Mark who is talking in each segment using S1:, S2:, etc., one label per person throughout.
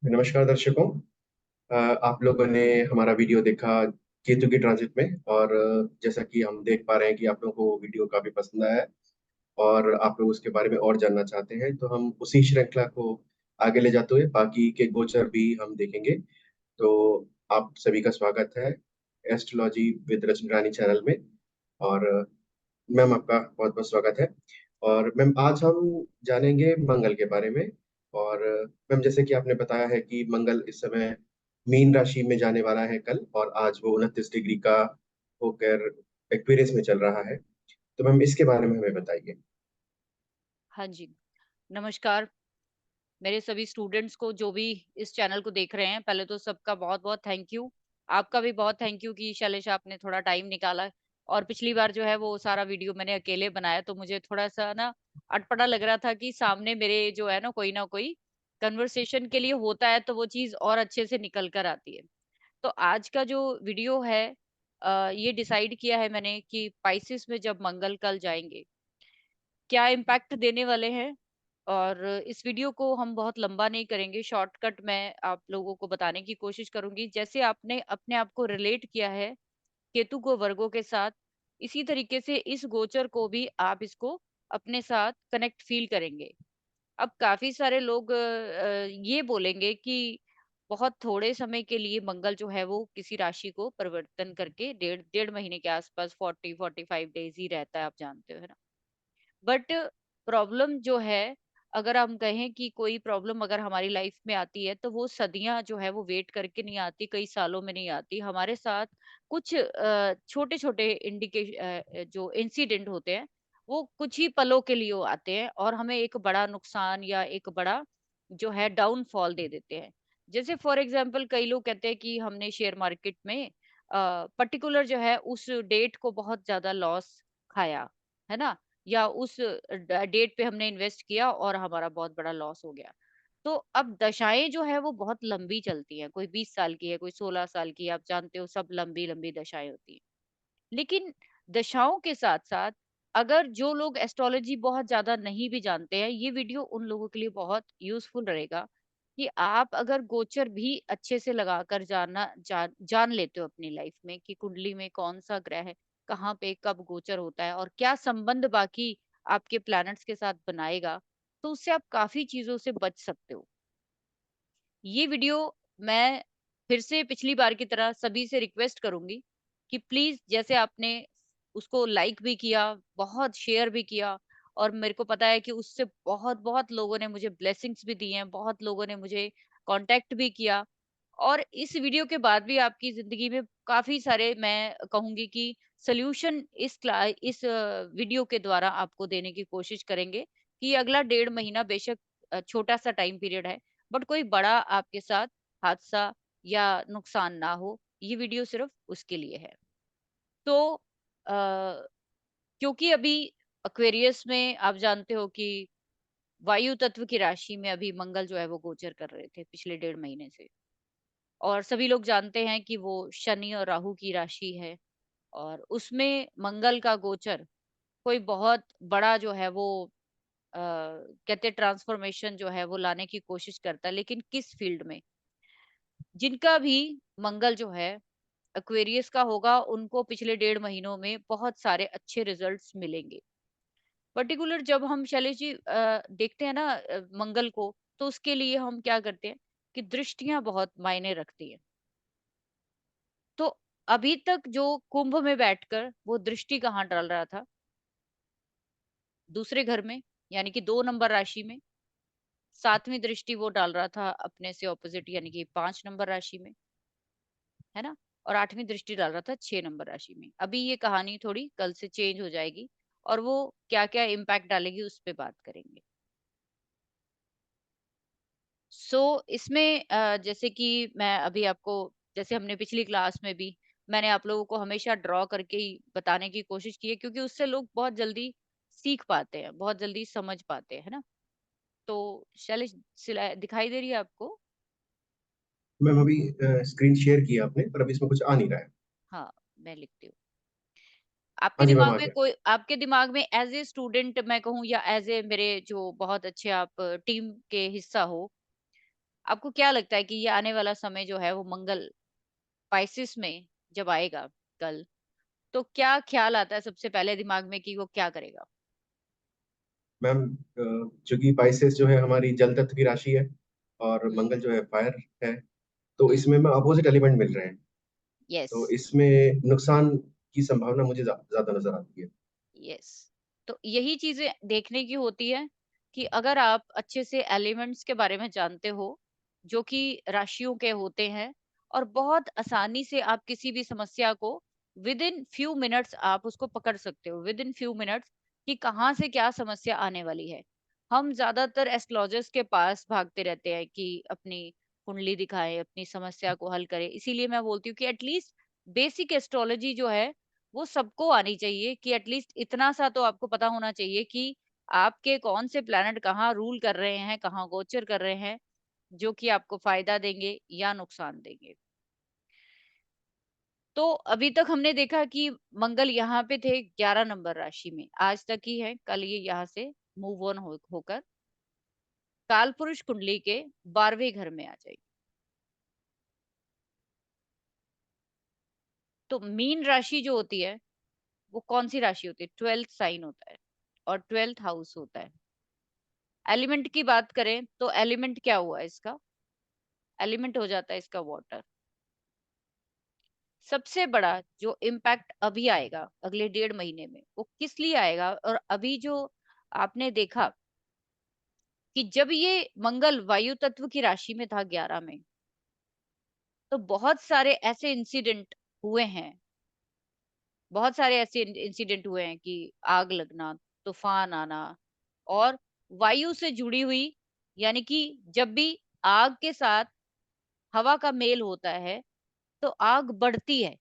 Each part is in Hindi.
S1: नमस्कार दर्शकों। आप लोगों ने हमारा वीडियो देखा केतु की ट्रांजिट में, और जैसा कि हम देख पा रहे हैं कि आप लोगों को वो वीडियो काफी पसंद आया है और आप लोग उसके बारे में और जानना चाहते हैं, तो हम उसी श्रृंखला को आगे ले जाते हुए बाकी के गोचर भी हम देखेंगे। तो आप सभी का स्वागत है astrology with Rajni Rani channel में। और मैम, आपका बहुत बहुत स्वागत है। और मैम, आज हम जानेंगे मंगल के बारे में। और मैम, जैसे कि आपने बताया है कि मंगल इस समय मीन राशि में जाने वाला है कल, और आज वो 29 डिग्री का होकर एक्वेरियस में चल रहा है। तो मैम, इसके बारे में हमें बताइए।
S2: हाँ जी, नमस्कार। मेरे सभी स्टूडेंट्स को जो भी इस चैनल को देख रहे हैं, पहले तो सबका बहुत-बहुत थैंक यू। आपका भी बहुत थैंक यू कि शैलेश आपने थोड़ा टाइम निकाला। और पिछली बार जो है वो सारा वीडियो मैंने अकेले बनाया, तो मुझे थोड़ा-सा ना अटपटा लग रहा था कि सामने मेरे जो है ना कोई कन्वर्सेशन के लिए होता है, तो वो चीज़ और अच्छे से निकल कर आती है। तो आज का जो वीडियो है ये डिसाइड किया है मैंने कि पाइसेस में जब मंगल कल जाएँगे, क्या इम्पैक्ट देने वाले हैं। और इस वीडियो को हम बहुत लंबा नहीं करेंगे, शॉर्टकट मैं आप लोगों को बताने की कोशिश करूंगी। जैसे आपने अपने आप को रिलेट किया है केतु को वर्गों के साथ, इसी तरीके से इस गोचर को भी आप इसको अपने साथ कनेक्ट फील करेंगे। अब काफी सारे लोग ये बोलेंगे कि बहुत थोड़े समय के लिए मंगल जो है वो किसी राशि को परिवर्तन करके डेढ़ डेढ़ महीने के आसपास 40-45 डेज ही रहता है, आप जानते हो, है ना। बट प्रॉब्लम जो है, अगर हम कहें कि कोई प्रॉब्लम अगर हमारी लाइफ में आती है तो वो सदियां जो है वो वेट करके नहीं आती, कई सालों में नहीं आती। हमारे साथ कुछ छोटे छोटे जो इंसिडेंट होते हैं, वो कुछ ही पलों के लिए वो आते हैं और हमें एक बड़ा नुकसान या एक बड़ा जो है डाउनफॉल दे देते हैं। जैसे फॉर एग्जाम्पल कई लोग कहते हैं कि हमने शेयर मार्केट में पर्टिकुलर जो है उस डेट को बहुत ज्यादा लॉस खाया, है ना, या उस डेट पे हमने इन्वेस्ट किया और हमारा बहुत बड़ा लॉस हो गया। तो अब दशाएं जो है वो बहुत लंबी चलती हैं, कोई 20 साल की है, कोई 16 साल की है, आप जानते हो सब लंबी लंबी दशाएं होती हैं। लेकिन दशाओं के साथ साथ अगर जो लोग एस्ट्रोलॉजी बहुत ज्यादा नहीं भी जानते हैं, ये वीडियो उन लोगों के लिए बहुत यूजफुल रहेगा कि आप अगर गोचर भी अच्छे से लगाकर जान लेते हो अपनी लाइफ में कि कुंडली में कौन सा ग्रह है, कहाँ पे कब गोचर होता है और क्या संबंध बाकी आपके प्लैनेट्स के साथ बनाएगा, तो उससे आप काफी चीजों से बच सकते हो। ये वीडियो मैं फिर से पिछली बार की तरह सभी से रिक्वेस्ट करूंगी कि प्लीज, जैसे आपने उसको लाइक भी किया, बहुत शेयर भी किया, और मेरे को पता है कि उससे बहुत बहुत लोगों ने मुझे ब्लेसिंग्स भी दी हैं, बहुत लोगों ने मुझे कांटेक्ट भी किया। और इस वीडियो के बाद भी आपकी जिंदगी में काफी सारे, मैं कहूंगी कि सोल्यूशन इस वीडियो के द्वारा आपको देने की कोशिश करेंगे कि अगला डेढ़ महीना बेशक छोटा सा टाइम पीरियड है, बट कोई बड़ा आपके साथ हादसा या नुकसान ना हो। ये वीडियो सिर्फ उसके लिए है। तो क्योंकि अभी एक्वेरियस में आप जानते हो कि वायु तत्व की राशि में अभी मंगल जो है वो गोचर कर रहे थे पिछले डेढ़ महीने से, और सभी लोग जानते हैं कि वो शनि और राहु की राशि है। और उसमें मंगल का गोचर कोई बहुत बड़ा जो है वो कहते ट्रांसफॉर्मेशन जो है वो लाने की कोशिश करता है, लेकिन किस फील्ड में। जिनका भी मंगल जो है एक्वेरियस का होगा, उनको पिछले डेढ़ महीनों में बहुत सारे अच्छे रिजल्ट्स मिलेंगे। पर्टिकुलर जब हम शैलेश जी देखते हैं ना मंगल को, तो उसके लिए हम क्या करते हैं कि दृष्टियां बहुत मायने रखती हैं। तो अभी तक जो कुंभ में बैठकर वो दृष्टि कहाँ डाल रहा था, दूसरे घर में, यानी कि 2 नंबर राशि में। 7वीं दृष्टि वो डाल रहा था अपने से ऑपोजिट, यानी कि 5 नंबर राशि में, है ना। और 8वीं दृष्टि डाल रहा था 6 नंबर राशि में। अभी ये कहानी थोड़ी कल से चेंज हो जाएगी, और वो क्या क्या इम्पैक्ट डालेगी उस पे बात करेंगे। सो इसमें जैसे कि मैं अभी आपको, जैसे हमने पिछली क्लास में भी, मैंने आप लोगों को हमेशा ड्रॉ करके ही बताने की कोशिश की है, क्योंकि उससे लोग बहुत जल्दी सीख पाते हैं, बहुत जल्दी समझ पाते हैं, है ना। तो शैलेश, दिखाई दे रही है आपको?
S1: मैम, अभी स्क्रीन शेयर किया आपने, पर अभी इसमें कुछ आ नहीं रहा है।
S2: हाँ, मैं लिखती हूँ।
S1: हाँ जी मैम, आ गया।
S2: आपके दिमाग में एज ए स्टूडेंट मैं कहूँ, या एज ए मेरे जो बहुत अच्छे आप टीम के हिस्सा हो, आपको क्या लगता है कि ये आने वाला समय जो है वो मंगल पाइसेस में जब आएगा कल, तो क्या ख्याल आता है सबसे पहले दिमाग में कि वो क्या करेगा?
S1: मैम, चूंकि पाइसेस जो है हमारी जल तत्व की राशि है और
S2: हम्म।
S1: मंगल जो है फायर है, तो
S2: हम्म।
S1: इसमें में अपोजिट एलिमेंट मिल रहे हैं।
S2: यस।
S1: तो इसमें नुकसान की संभावना मुझे ज्यादा नजर आती है।
S2: यस। तो यही चीजें देखने की होती है कि अगर आप अच्छे से एलिमेंट्स के बारे में जानते हो, जो कि राशियों के होते हैं, और बहुत आसानी से आप किसी भी समस्या को विद इन फ्यू मिनट्स आप उसको पकड़ सकते हो, विद इन फ्यू मिनट्स, कि कहाँ से क्या समस्या आने वाली है। हम ज्यादातर एस्ट्रोलॉजर्स के पास भागते रहते हैं कि अपनी कुंडली दिखाएं, अपनी समस्या को हल करें। इसीलिए मैं बोलती हूँ कि एटलीस्ट बेसिक एस्ट्रोलॉजी जो है वो सबको आनी चाहिए, कि एटलीस्ट इतना सा तो आपको पता होना चाहिए कि आपके कौन से प्लैनेट कहाँ रूल कर रहे हैं, कहाँ गोचर कर रहे हैं, जो कि आपको फायदा देंगे या नुकसान देंगे। तो अभी तक हमने देखा कि मंगल यहाँ पे थे 11 नंबर राशि में, आज तक ही है, कल ये यहाँ से मूव ऑन होकर काल पुरुष कुंडली के 12वें घर में आ जाएगी। तो मीन राशि जो होती है वो कौन सी राशि होती है? 12th साइन होता है और 12th हाउस होता है। एलिमेंट की बात करें तो एलिमेंट क्या हुआ इसका? एलिमेंट हो जाता है इसका वाटर। सबसे बड़ा जो इम्पैक्ट अभी आएगा अगले 1.5 महीने में, वो किस लिए आएगा? और अभी जो आपने देखा कि जब ये मंगल वायु तत्व की राशि में था 11 में, तो बहुत सारे ऐसे इंसिडेंट हुए हैं, बहुत सारे ऐसे इंसिडेंट हुए हैं कि आग लगना, तूफान आना, और वायु से जुड़ी हुई, यानी कि जब भी आग के साथ हवा का मेल होता है तो आग बढ़ती है।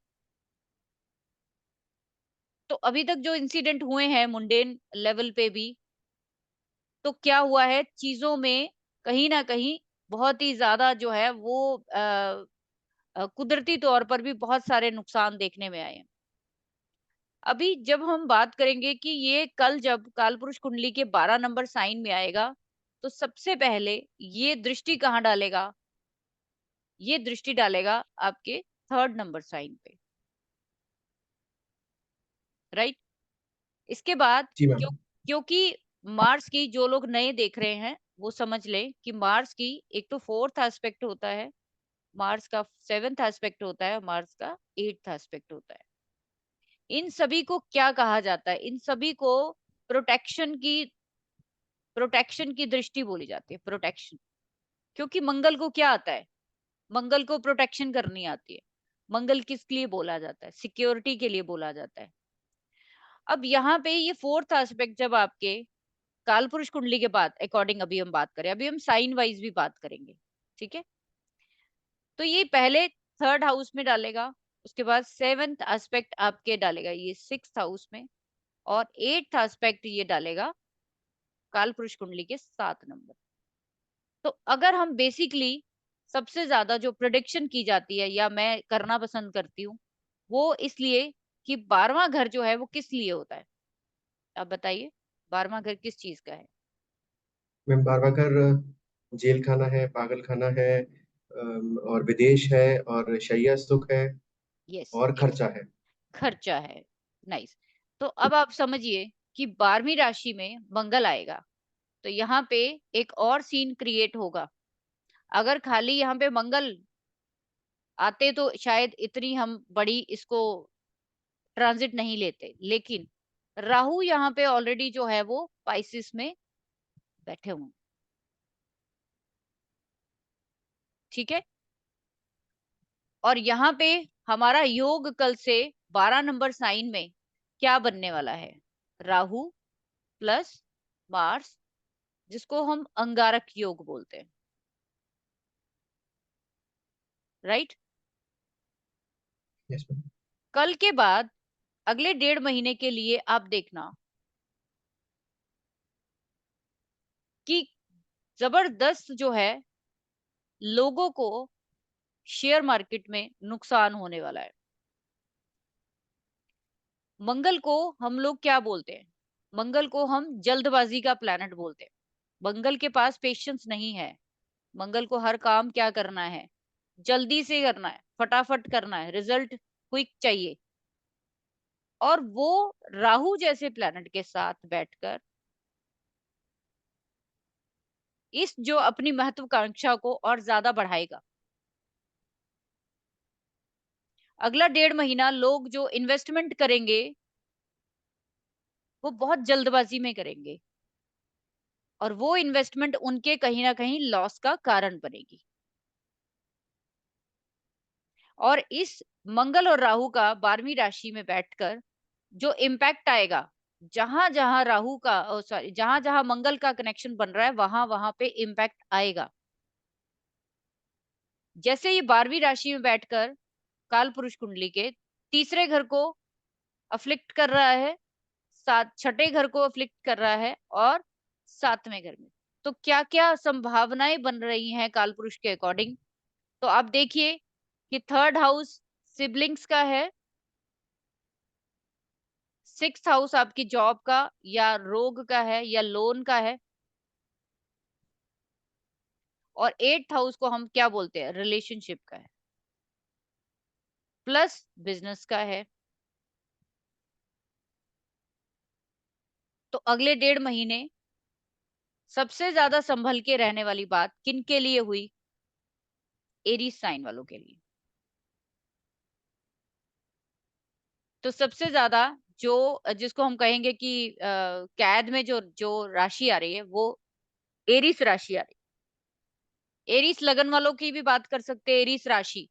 S2: तो अभी तक जो इंसिडेंट हुए हैं मुंडेन लेवल पे भी, तो क्या हुआ है चीजों में, कहीं ना कहीं बहुत ही ज्यादा जो है वो कुदरती तौर पर भी बहुत सारे नुकसान देखने में आए हैं। अभी जब हम बात करेंगे कि ये कल जब कालपुरुष कुंडली के 12 नंबर साइन में आएगा, तो सबसे पहले ये दृष्टि कहाँ डालेगा? ये दृष्टि डालेगा आपके 3rd नंबर साइन पे, राइट? इसके बाद
S1: जी मैम।
S2: क्योंकि मार्स की, जो लोग नए देख रहे हैं वो समझ लें कि मार्स की एक तो 4th एस्पेक्ट होता है, मार्स का 7th एस्पेक्ट होता है, मार्स का 8th एस्पेक्ट होता है। इन सभी को क्या कहा जाता है? इन सभी को प्रोटेक्शन की, प्रोटेक्शन की दृष्टि बोली जाती है, प्रोटेक्शन। क्योंकि मंगल को क्या आता है? मंगल को प्रोटेक्शन करनी आती है। मंगल किस लिए बोला जाता है? सिक्योरिटी के लिए बोला जाता है। अब यहाँ पे ये 4th एस्पेक्ट जब आपके कालपुरुष कुंडली के बाद अकॉर्डिंग अभी हम बात करें, अभी हम साइन वाइज भी बात करेंगे, ठीक है? तो ये पहले 3rd हाउस में डालेगा, उसके बाद 7th एस्पेक्ट आपके डालेगा ये 6th हाउस में, और 8th एस्पेक्ट ये डालेगा कालपुरुष कुंडली के 7 नंबर। तो अगर हम बेसिकली सबसे ज्यादा जो प्रिडिक्शन की जाती है या मैं करना पसंद करती हूँ, वो इसलिए कि 12वां घर जो है वो किस लिए होता है? आप बताइए, 12वां घर किस चीज का है?
S1: मैम, बारवाकर जेल खाना है, पागल खाना है, और विदेश है, और शैया सुख है,
S2: यस।
S1: और
S2: यस।
S1: खर्चा है।
S2: खर्चा है। नाइस। तो अब आप समझिए कि 12वीं राशि में मंगल आएगा, तो यहाँ पे एक और सीन क्रिएट होगा। अगर खाली यहाँ पे मंगल आते तो शायद इतनी हम बड़ी इसको ट्रांजिट नहीं लेते, लेकिन राहु यहाँ पे ऑलरेडी जो है वो पाइसिस में बैठे हुए हैं, ठीक है? और यहाँ पे हमारा योग कल से 12 नंबर साइन में क्या बनने वाला है? राहु प्लस मार्स, जिसको हम अंगारक योग बोलते हैं, राइट?
S1: Yes ma'am.
S2: कल के बाद अगले 1.5 महीने के लिए आप देखना कि जबरदस्त जो है लोगों को शेयर मार्केट में नुकसान होने वाला है। मंगल को हम लोग क्या बोलते हैं? मंगल को हम जल्दबाजी का प्लैनेट बोलते हैं। मंगल के पास पेशेंस नहीं है। मंगल को हर काम क्या करना है, जल्दी से करना है, फटाफट करना है, रिजल्ट क्विक चाहिए। और वो राहु जैसे प्लैनेट के साथ बैठकर इस जो अपनी महत्वाकांक्षा को और ज्यादा बढ़ाएगा। अगला 1.5 महीना लोग जो इन्वेस्टमेंट करेंगे वो बहुत जल्दबाजी में करेंगे, और वो इन्वेस्टमेंट उनके कहीं ना कहीं लॉस का कारण बनेगी। और इस मंगल और राहु का 12वीं राशि में बैठकर जो इम्पैक्ट आएगा, जहां जहां राहु का सॉरी जहां जहां मंगल का कनेक्शन बन रहा है वहां वहां पे इम्पैक्ट आएगा। जैसे ये 12वीं राशि में बैठकर काल पुरुष कुंडली के तीसरे घर को अफ्लिक्ट कर रहा है, सात छठे घर को अफ्लिक्ट कर रहा है, और 7वें घर में, तो क्या क्या संभावनाएं बन रही हैं काल पुरुष के अकॉर्डिंग। तो आप देखिए कि 3rd हाउस सिबलिंग्स का है, 6th हाउस आपकी जॉब का या रोग का है या लोन का है, और 8th हाउस को हम क्या बोलते हैं, रिलेशनशिप का है, प्लस बिजनेस का है। तो अगले 1.5 महीने सबसे ज्यादा संभल के रहने वाली बात किन के लिए हुई, एरीज साइन वालों के लिए। तो सबसे ज्यादा जो जिसको हम कहेंगे कि कैद में जो जो राशि आ रही है वो एरीस राशि आ रही है। एरीस लगन वालों की भी बात कर सकते हैं। एरीस राशि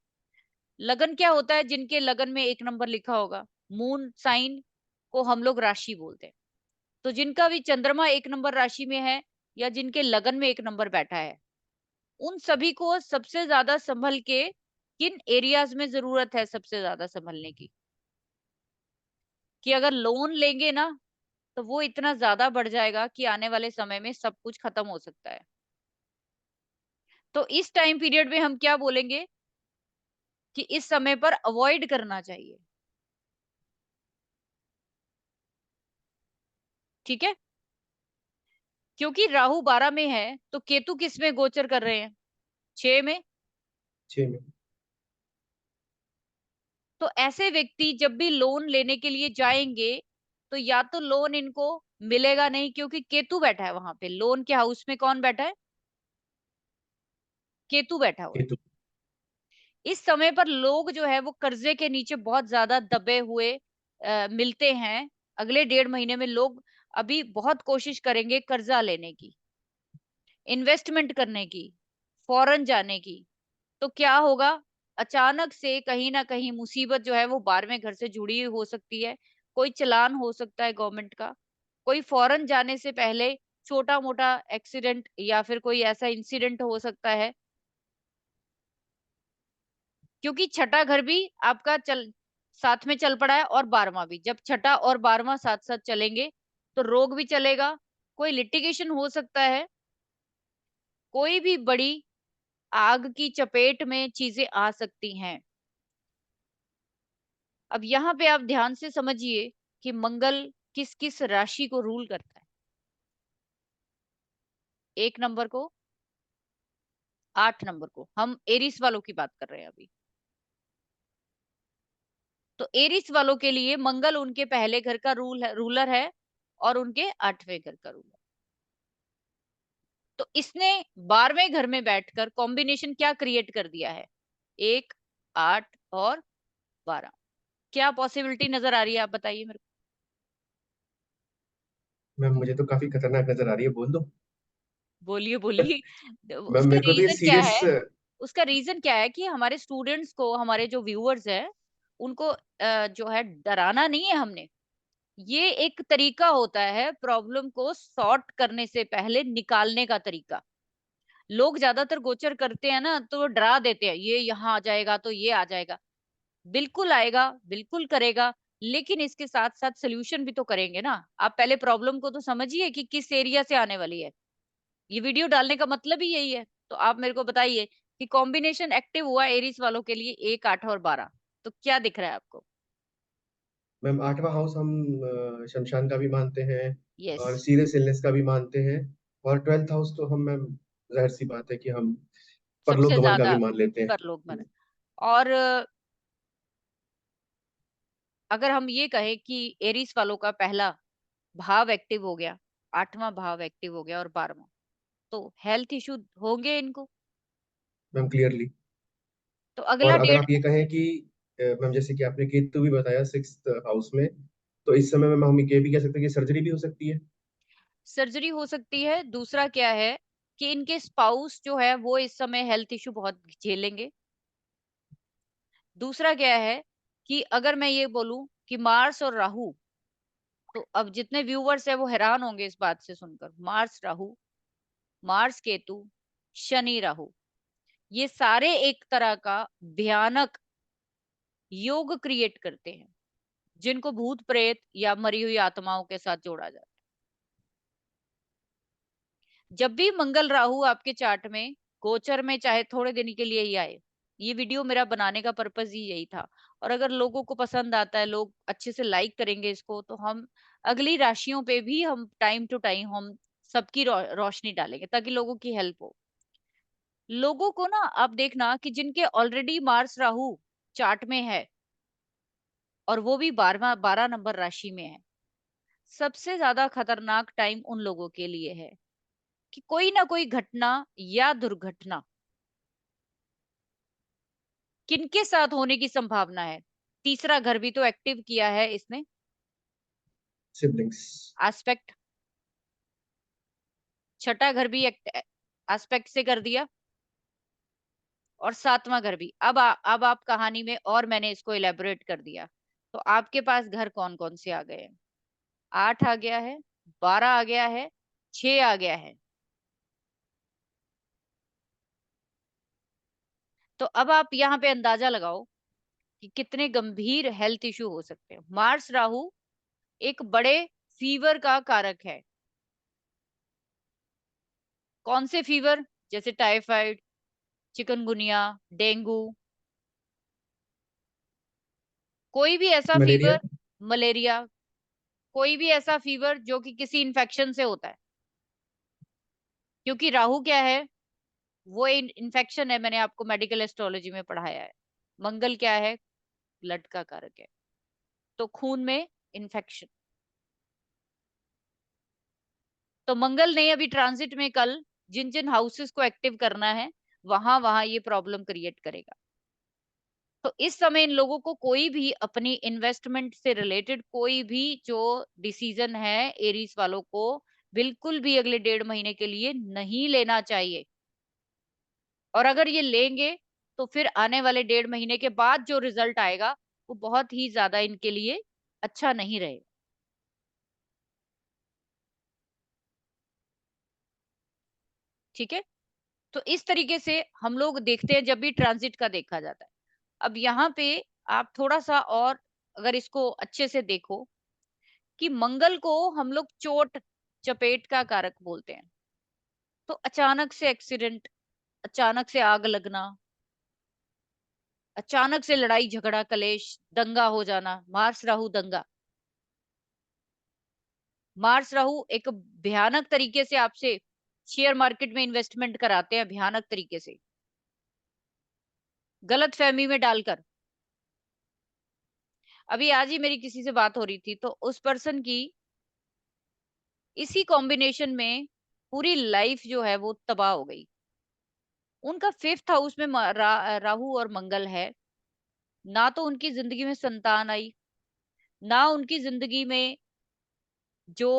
S2: लगन क्या होता है, जिनके लगन में 1 नंबर लिखा होगा, मून साइन को हम लोग राशि बोलते हैं। तो जिनका भी चंद्रमा 1 नंबर राशि में है या जिनके लगन में 1 नंबर बैठा है, उन सभी को सबसे ज्यादा संभल के किन एरियाज में जरूरत है सबसे ज्यादा संभलने की, कि अगर लोन लेंगे ना तो वो इतना ज्यादा बढ़ जाएगा कि आने वाले समय में सब कुछ खत्म हो सकता है। तो इस टाइम पीरियड में हम क्या बोलेंगे कि इस समय पर अवॉइड करना चाहिए। ठीक है, क्योंकि राहु 12 में है तो केतु किस में गोचर कर रहे हैं, 6 में।
S1: 6 में।
S2: तो ऐसे व्यक्ति जब भी लोन लेने के लिए जाएंगे तो या तो लोन इनको मिलेगा नहीं, क्योंकि केतु बैठा है वहां पे, लोन के हाउस में कौन बैठा है, केतु बैठा हुआ है।
S1: केतु।
S2: इस समय पर लोग जो है वो कर्जे के नीचे बहुत ज्यादा दबे हुए मिलते हैं। अगले 1.5 महीने में लोग अभी बहुत कोशिश करेंगे कर्जा लेने की, इन्वेस्टमेंट करने की, फॉरेन जाने की। तो क्या होगा, अचानक से कहीं ना कहीं मुसीबत जो है वो 12वें घर से जुड़ी हुई हो सकती है। कोई चालान हो सकता है गवर्नमेंट का, कोई फॉरेन जाने से पहले छोटा मोटा एक्सीडेंट या फिर कोई ऐसा इंसिडेंट हो सकता है। क्योंकि छठा घर भी आपका चल साथ में चल पड़ा है, और 12वां भी, जब छठा और 12वां साथ साथ चलेंगे तो रोग भी चलेगा, कोई लिटिगेशन हो सकता है, कोई भी बड़ी आग की चपेट में चीजें आ सकती हैं। अब यहाँ पे आप ध्यान से समझिए कि मंगल किस किस राशि को रूल करता है। 1 नंबर को, 8 नंबर को, हम एरिस वालों की बात कर रहे हैं अभी। तो एरिस वालों के लिए मंगल उनके पहले घर का रूलर है, और उनके 8वें घर का रूलर। तो इसने 12वें घर में बैठकर कॉम्बिनेशन क्या क्रिएट कर दिया है, 1, 8 और 12। क्या पॉसिबिलिटी नजर आ रही है, आप बताइए मेरे
S1: मैम मुझे तो काफी खतरनाक नजर आ रही है, बोल दो।
S2: को। बोलिए बोलिए।
S1: मैम
S2: उसका
S1: मेरे को तो ये
S2: रीजन क्या
S1: सीरियस।
S2: है, उसका रीजन क्या है कि हमारे स्टूडेंट्स को, हमारे जो व्यूअर्स हैं उनको जो है डराना नहीं है हमने। ये एक तरीका होता है प्रॉब्लम को सॉर्ट करने से पहले निकालने का तरीका। लोग ज्यादातर गोचर करते हैं ना तो वो डरा देते हैं, ये यहाँ आ जाएगा तो ये आ जाएगा। बिल्कुल आएगा, बिल्कुल करेगा, लेकिन इसके साथ साथ सोल्यूशन भी तो करेंगे ना। आप पहले प्रॉब्लम को तो समझिए कि किस एरिया से आने वाली है। ये वीडियो डालने का मतलब ही यही है। तो आप मेरे को बताइए कि कॉम्बिनेशन एक्टिव हुआ एरीज वालों के लिए 1, 8 और 12, तो क्या दिख रहा है आपको।
S1: मैम 8वां हाउस हम शमशान का भी मानते हैं
S2: यस।
S1: और सीरियस इलनेस का भी मानते हैं। और 12th हाउस तो हम मैम ज़ाहिर-सी बात है कि हम परलोक
S2: सबसे
S1: गमन का भी
S2: ज़्यादा
S1: मान लेते हैं।
S2: परलोक मन। और अगर हम ये कहें कि एरीज़ वालों का पहला भाव एक्टिव हो गया, 8वाँ भाव एक्टिव हो गया और 12वाँ, तो हेल्थ इश्यू होंगे इनको।
S1: Ma'am clearly.
S2: तो
S1: और
S2: अगला
S1: अगर
S2: डेढ़
S1: आप ये कहें कि मैम जैसे कि आपने केतु भी बताया 6th हाउस में, तो इस समय में हम ये भी कह सकते हैं कि सर्जरी भी हो सकती है?
S2: सर्जरी हो सकती है। दूसरा क्या है कि इनके स्पाउस जो है वो इस समय हेल्थ इश्यू बहुत झेलेंगे। दूसरा क्या है कि अगर मैं ये बोलूँ कि मार्स और राहु, तो अब जितने व्यूअर्स हैं वो हैरान होंगे इस बात से सुनकर। मार्स राहु, मार्स केतु, शनि राहु, ये सारे एक तरह का भयानक योग क्रिएट करते हैं, जिनको भूत प्रेत या मरी हुई आत्माओं के साथ जोड़ा जाता है। जब भी मंगल राहु आपके चार्ट में गोचर में चाहे थोड़े दिन के लिए ही आए, ये वीडियो मेरा बनाने का पर्पस ही यही था। और अगर लोगों को पसंद आता है, लोग अच्छे से लाइक करेंगे इसको, तो हम अगली राशियों पे भी हम टाइम टू टाइम हम सबकी रोशनी डालेंगे ताकि लोगों की हेल्प हो। लोगों को ना आप देखना कि जिनके ऑलरेडी मार्स राहु चार्ट में है और वो भी 12 नंबर राशि में है, सबसे ज्यादा खतरनाक टाइम उन लोगों के लिए है कि कोई ना कोई घटना या दुर्घटना किनके साथ होने की संभावना है। तीसरा घर भी तो एक्टिव किया है इसने,
S1: सिबलिंग्स।
S2: एस्पेक्ट। छठा घर भी एस्पेक्ट से कर दिया और सातवां घर भी। अब आप कहानी में और मैंने इसको इलेबोरेट कर दिया। तो आपके पास घर कौन कौन से आ गए हैं? 8 आ गया है, 12 आ गया है, 6 आ गया है। तो अब आप यहाँ पे अंदाजा लगाओ कि कितने गंभीर हेल्थ इश्यू हो सकते हैं। मार्स राहु एक बड़े फीवर का कारक है। कौन से फीवर? जैसे टाइफाइड, चिकनगुनिया, डेंगू, कोई भी ऐसा
S1: मलेरिया।
S2: फीवर, मलेरिया, कोई भी ऐसा फीवर जो कि किसी इन्फेक्शन से होता है। क्योंकि राहु क्या है? वो इन्फेक्शन है, मैंने आपको मेडिकल एस्ट्रोलॉजी में पढ़ाया है। मंगल क्या है? ब्लड का कारक है, तो खून में इन्फेक्शन। तो मंगल ने अभी ट्रांजिट में कल जिन जिन हाउसेस को एक्टिव करना है, वहां वहां ये प्रॉब्लम क्रिएट करेगा। तो इस समय इन लोगों को कोई भी अपनी इन्वेस्टमेंट से रिलेटेड कोई भी जो डिसीजन है, एरीज वालों को बिल्कुल भी अगले 1.5 महीने के लिए नहीं लेना चाहिए। और अगर ये लेंगे तो फिर आने वाले 1.5 महीने के बाद जो रिजल्ट आएगा वो बहुत ही ज्यादा इनके लिए अच्छा नहीं रहेगा। ठीक है। तो इस तरीके से हम लोग देखते हैं जब भी ट्रांजिट का देखा जाता है। अब यहाँ पे आप थोड़ा सा और अगर इसको अच्छे से देखो कि मंगल को हम लोग चोट चपेट का कारक बोलते हैं। तो अचानक से एक्सीडेंट, अचानक से आग लगना, अचानक से लड़ाई झगड़ा कलेश, दंगा हो जाना, मार्स राहु दंगा। मार्स राहु एक भयानक तरीके से आपसे शेयर मार्केट में इन्वेस्टमेंट कराते हैं, भयानक तरीके से गलत फहमी में डालकर। अभी आज ही मेरी किसी से बात हो रही थी, तो उस पर्सन की इसी कॉम्बिनेशन में पूरी लाइफ जो है वो तबाह हो गई। उनका 5th हाउस में राहु और मंगल है। ना तो उनकी जिंदगी में संतान आई, ना उनकी जिंदगी में जो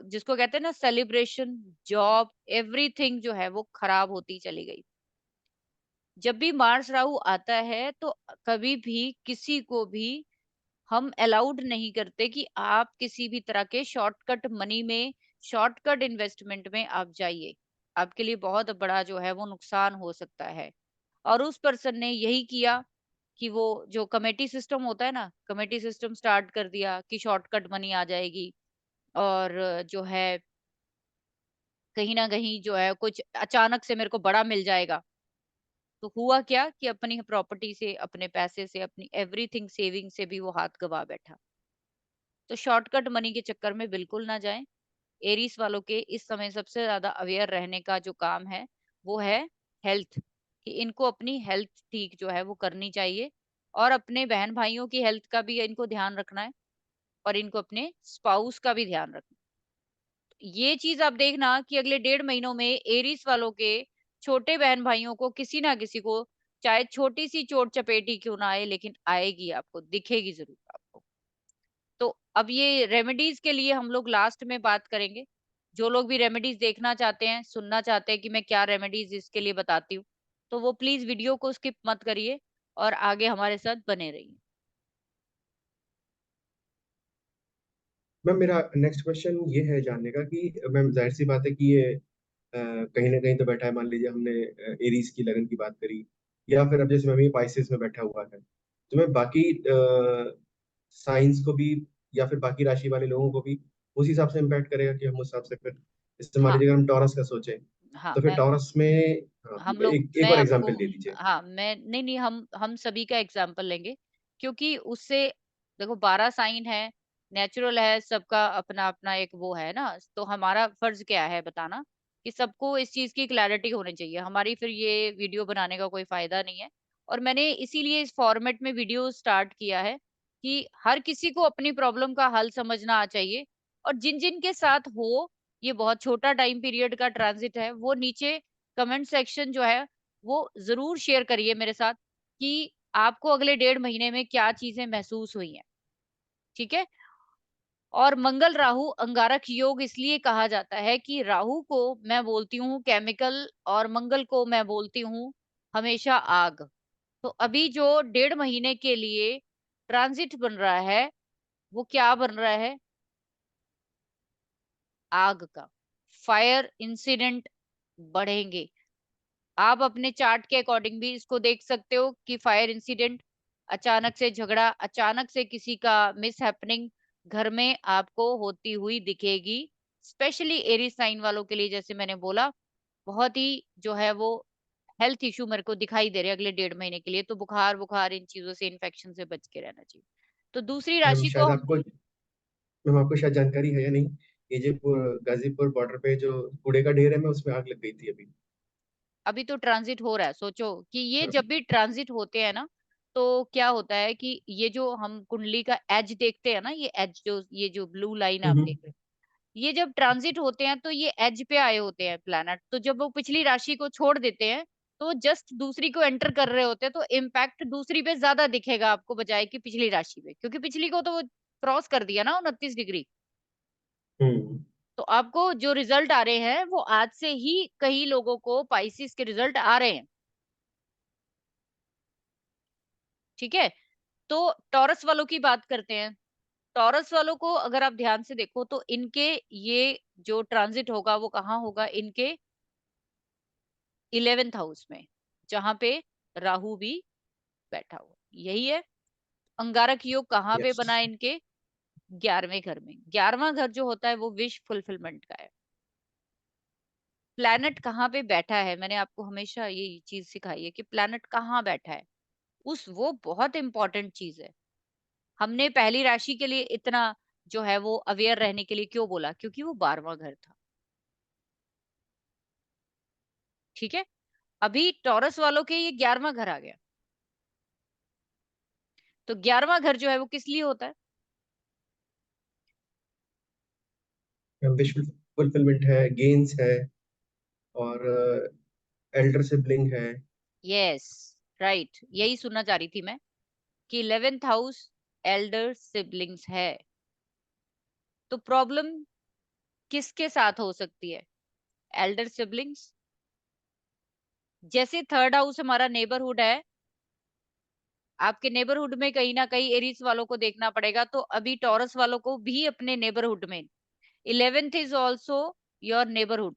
S2: जिसको कहते हैं ना सेलिब्रेशन, जॉब, एवरीथिंग जो है वो खराब होती चली गई। जब भी मार्स राहु आता है तो कभी भी किसी को भी हम अलाउड नहीं करते कि आप किसी भी तरह के शॉर्टकट मनी में, शॉर्टकट इन्वेस्टमेंट में आप जाइए। आपके लिए बहुत बड़ा जो है वो नुकसान हो सकता है। और उस पर्सन ने यही किया कि वो जो कमेटी सिस्टम होता है ना, कमेटी सिस्टम स्टार्ट कर दिया कि शॉर्टकट मनी आ जाएगी। और जो है कहीं ना कहीं जो है कुछ अचानक से मेरे को बड़ा मिल जाएगा। तो हुआ क्या कि अपनी प्रॉपर्टी से, अपने पैसे से, अपनी एवरीथिंग सेविंग से भी वो हाथ गवा बैठा। तो शॉर्टकट मनी के चक्कर में बिल्कुल ना जाएं। एरीस वालों के इस समय सबसे ज्यादा अवेयर रहने का जो काम है वो है हेल्थ, कि इनको अपनी हेल्थ ठीक जो है वो करनी चाहिए, और अपने बहन भाइयों की हेल्थ का भी इनको ध्यान रखना है, और इनको अपने स्पाउस का भी ध्यान रखना है। ये चीज आप देखना कि अगले 1.5 महीनों में एरीज वालों के छोटे बहन भाइयों को किसी ना किसी को, चाहे छोटी सी चोट चपेटी क्यों ना आए, लेकिन आएगी, आपको दिखेगी जरूर आपको। तो अब ये रेमेडीज के लिए हम लोग लास्ट में बात करेंगे। जो लोग भी रेमेडीज देखना चाहते हैं, सुनना चाहते हैं कि मैं क्या रेमेडीज इसके लिए बताती हूँ, तो वो प्लीज वीडियो को स्किप मत करिए और आगे हमारे साथ बने रहिए।
S1: मैम मेरा नेक्स्ट क्वेश्चन ये है जानने का कि मैम जाहिर सी बात है कि ये कहीं ना कहीं तो बैठा है। मान लीजिए हमने एरीज की लगन की बात करी, या फिर अब जैसे मैम ये पाइसेस में बैठा हुआ है, तो मैं बाकी साइंस को भी या फिर बाकी राशि वाले लोगों को भी उस हिसाब से इम्पैक्ट करेगा कि हम उस हिसाब से फिर, जैसे मान
S2: हाँ,
S1: लीजिए अगर हम टॉरस का सोचें,
S2: हाँ,
S1: तो फिर टॉरस में, हाँ,
S2: हम लोग
S1: एक एक
S2: मैं
S1: और
S2: आपको
S1: एग्जांपल दे दीजिए।
S2: हाँ, मैं नहीं, नहीं, हम सभी का एग्जाम्पल लेंगे, क्योंकि उससे देखो 12 साइन है, नेचुरल है, सबका अपना अपना एक वो है ना, तो हमारा फर्ज क्या है बताना कि सबको इस चीज की क्लैरिटी होनी चाहिए। हमारी फिर ये वीडियो बनाने का कोई फायदा नहीं है, और मैंने इसीलिए इस फॉर्मेट में वीडियो स्टार्ट किया है कि हर किसी को अपनी प्रॉब्लम का हल समझना आ चाहिए। और जिन जिन के साथ हो, ये बहुत छोटा टाइम पीरियड का ट्रांजिट है, वो नीचे कमेंट सेक्शन जो है वो जरूर शेयर करिए मेरे साथ कि आपको अगले 1.5 महीने में क्या चीजें महसूस हुई हैं। ठीक है। और मंगल राहु अंगारक योग इसलिए कहा जाता है कि राहु को मैं बोलती हूँ केमिकल, और मंगल को मैं बोलती हूँ हमेशा आग। तो अभी जो 1.5 महीने के लिए ट्रांजिट बन रहा है, वो क्या बन रहा है? आग का। फायर इंसिडेंट बढ़ेंगे। आप अपने चार्ट के अकॉर्डिंग भी इसको देख सकते हो कि फायर इंसिडेंट, अचानक से झगड़ा, अचानक से किसी का मिस हैपनिंग घर में आपको होती हुई दिखेगी। स्पेशली एरी साइन वालों के लिए, जैसे मैंने बोला, बहुत ही जो है वो हेल्थ इशू मेरे को दिखाई दे रहे हैं अगले 1.5 महीने के लिए। तो बुखार बुखार इन चीजों से, इन्फेक्शन से बच के रहना चाहिए। तो दूसरी
S1: मैम
S2: राशि को
S1: शायद
S2: हम,
S1: आपको, मैम आपको शायद जानकारी है या नहीं, ये जो गाजीपुर बॉर्डर पे जो कूड़े का ढेर है, मैं उसमें आग लग गई थी अभी।
S2: अभी तो ट्रांजिट हो रहा है, सोचो कि ये जब भी ट्रांजिट होते हैं ना, तो क्या होता है कि ये जो हम कुंडली का एज देखते हैं ना, ये एज जो, ये जो ब्लू लाइन आप देख
S1: हम्म।
S2: रहे हैं, ये जब ट्रांजिट होते हैं तो ये एज पे आए होते हैं प्लैनेट। तो जब वो पिछली राशि को छोड़ देते हैं, तो जस्ट दूसरी को एंटर कर रहे होते हैं, तो इम्पैक्ट दूसरी पे ज्यादा दिखेगा आपको बजाय कि पिछली राशि पे, क्योंकि पिछली को तो वो क्रॉस कर दिया ना 29 डिग्री।
S1: हम्म।
S2: तो आपको जो रिजल्ट आ रहे हैं वो आज से ही कई लोगों को पाइसिस के रिजल्ट आ रहे हैं। ठीक है। तो टॉरस वालों की बात करते हैं। टॉरस वालों को अगर आप ध्यान से देखो तो इनके ये जो ट्रांजिट होगा वो कहाँ होगा? इनके 11th हाउस में, जहां पे राहु भी बैठा हुआ, यही है। अंगारक योग कहाँ पे
S1: यस।
S2: बना है इनके? 11वें घर में। 11वां घर जो होता है वो विश फुलफिलमेंट का है। प्लैनेट कहाँ पे बैठा है, मैंने आपको हमेशा ये चीज सिखाई है कि प्लैनेट कहाँ बैठा है, उस वो बहुत इंपॉर्टेंट चीज है। हमने पहली राशि के लिए इतना जो है वो अवेयर रहने के लिए क्यों बोला? क्योंकि वो 12वां घर था। ठीक है। अभी टॉरस वालों के ये 11वां घर आ गया। तो 11वां घर जो है वो किस लिए होता है?
S1: विश फुलफिलमेंट है, गेन्स है, और एल्डर सिबलिंग है।
S2: यस, राइट, यही सुनना चाह रही थी मैं कि 11th हाउस एल्डर सिबलिंग्स है। तो प्रॉब्लम किसके साथ हो सकती है? Elder siblings. जैसे 3rd हाउस हमारा नेबरहुड है, आपके नेबरहुड में कहीं ना कहीं एरीज वालों को देखना पड़ेगा, तो अभी टॉरस वालों को भी अपने नेबरहुड में 11th is also your neighbourhood,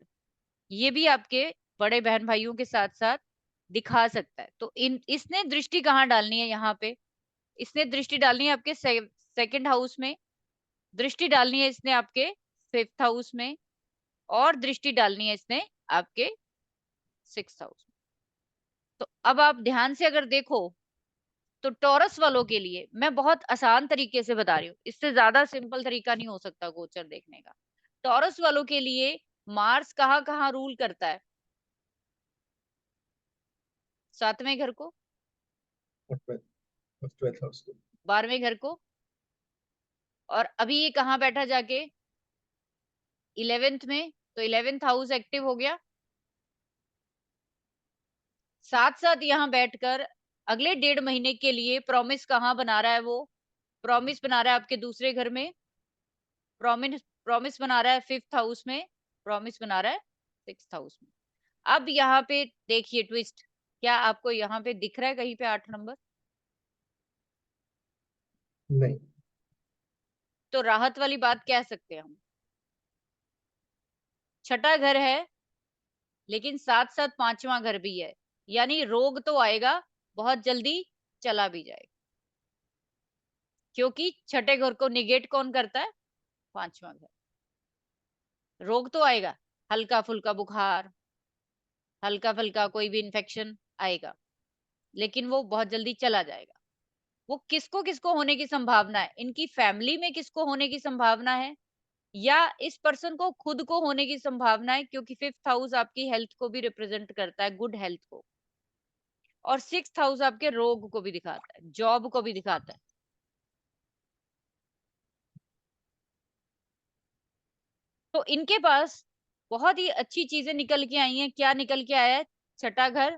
S2: ये भी आपके बड़े बहन भाइयों के साथ साथ दिखा सकता है। तो इन इसने दृष्टि कहाँ डालनी है यहाँ पे? इसने दृष्टि डालनी है आपके 2nd हाउस में, दृष्टि डालनी है इसने आपके 5th हाउस में, और दृष्टि डालनी है इसने आपके 6th हाउस में। तो अब आप ध्यान से अगर देखो, तो टॉरस वालों के लिए मैं बहुत आसान तरीके से बता रही हूँ, इससे ज्यादा सिंपल तरीका नहीं हो सकता गोचर देखने का। टॉरस वालों के लिए मार्स कहाँ कहाँ रूल करता है? 7वें घर को,
S1: और ट्वेल्थ हाउस को।
S2: 12वें घर को, और अभी ये कहाँ बैठा जाके 11th में, तो 11th हाउस एक्टिव हो गया। साथ साथ यहाँ बैठकर अगले 1.5 महीने के लिए प्रॉमिस कहाँ बना रहा है, वो प्रॉमिस बना रहा है आपके दूसरे घर में, प्रॉमिस प्रॉमिस बना रहा है 5th हाउस में, प्रॉमिस बना रहा है 6th हाउस में। अब यहाँ पे देखिए ट्विस्ट, क्या आपको यहाँ पे दिख रहा है कहीं पे 8 नंबर?
S1: नहीं।
S2: तो राहत वाली बात कह सकते हैं हम, छठा घर है लेकिन साथ साथ 5वां घर भी है, यानी रोग तो आएगा, बहुत जल्दी चला भी जाएगा, क्योंकि छठे घर को निगेट कौन करता है? 5वां घर। रोग तो आएगा, हल्का फुल्का बुखार, हल्का फुल्का कोई भी इन्फेक्शन आएगा, लेकिन वो बहुत जल्दी चला जाएगा। वो किसको किसको होने की संभावना है, इनकी फैमिली में किसको होने की संभावना है, या इस पर्सन को खुद को होने की संभावना है, क्योंकि 5th हाउस आपकी हेल्थ को भी रिप्रेजेंट करता है, गुड हेल्थ को, और 6th हाउस आपके रोग को भी दिखाता है, जॉब को भी दिखाता है। तो इनके पास बहुत ही अच्छी चीजें निकल के आई हैं। क्या निकल के आया है? छठा घर,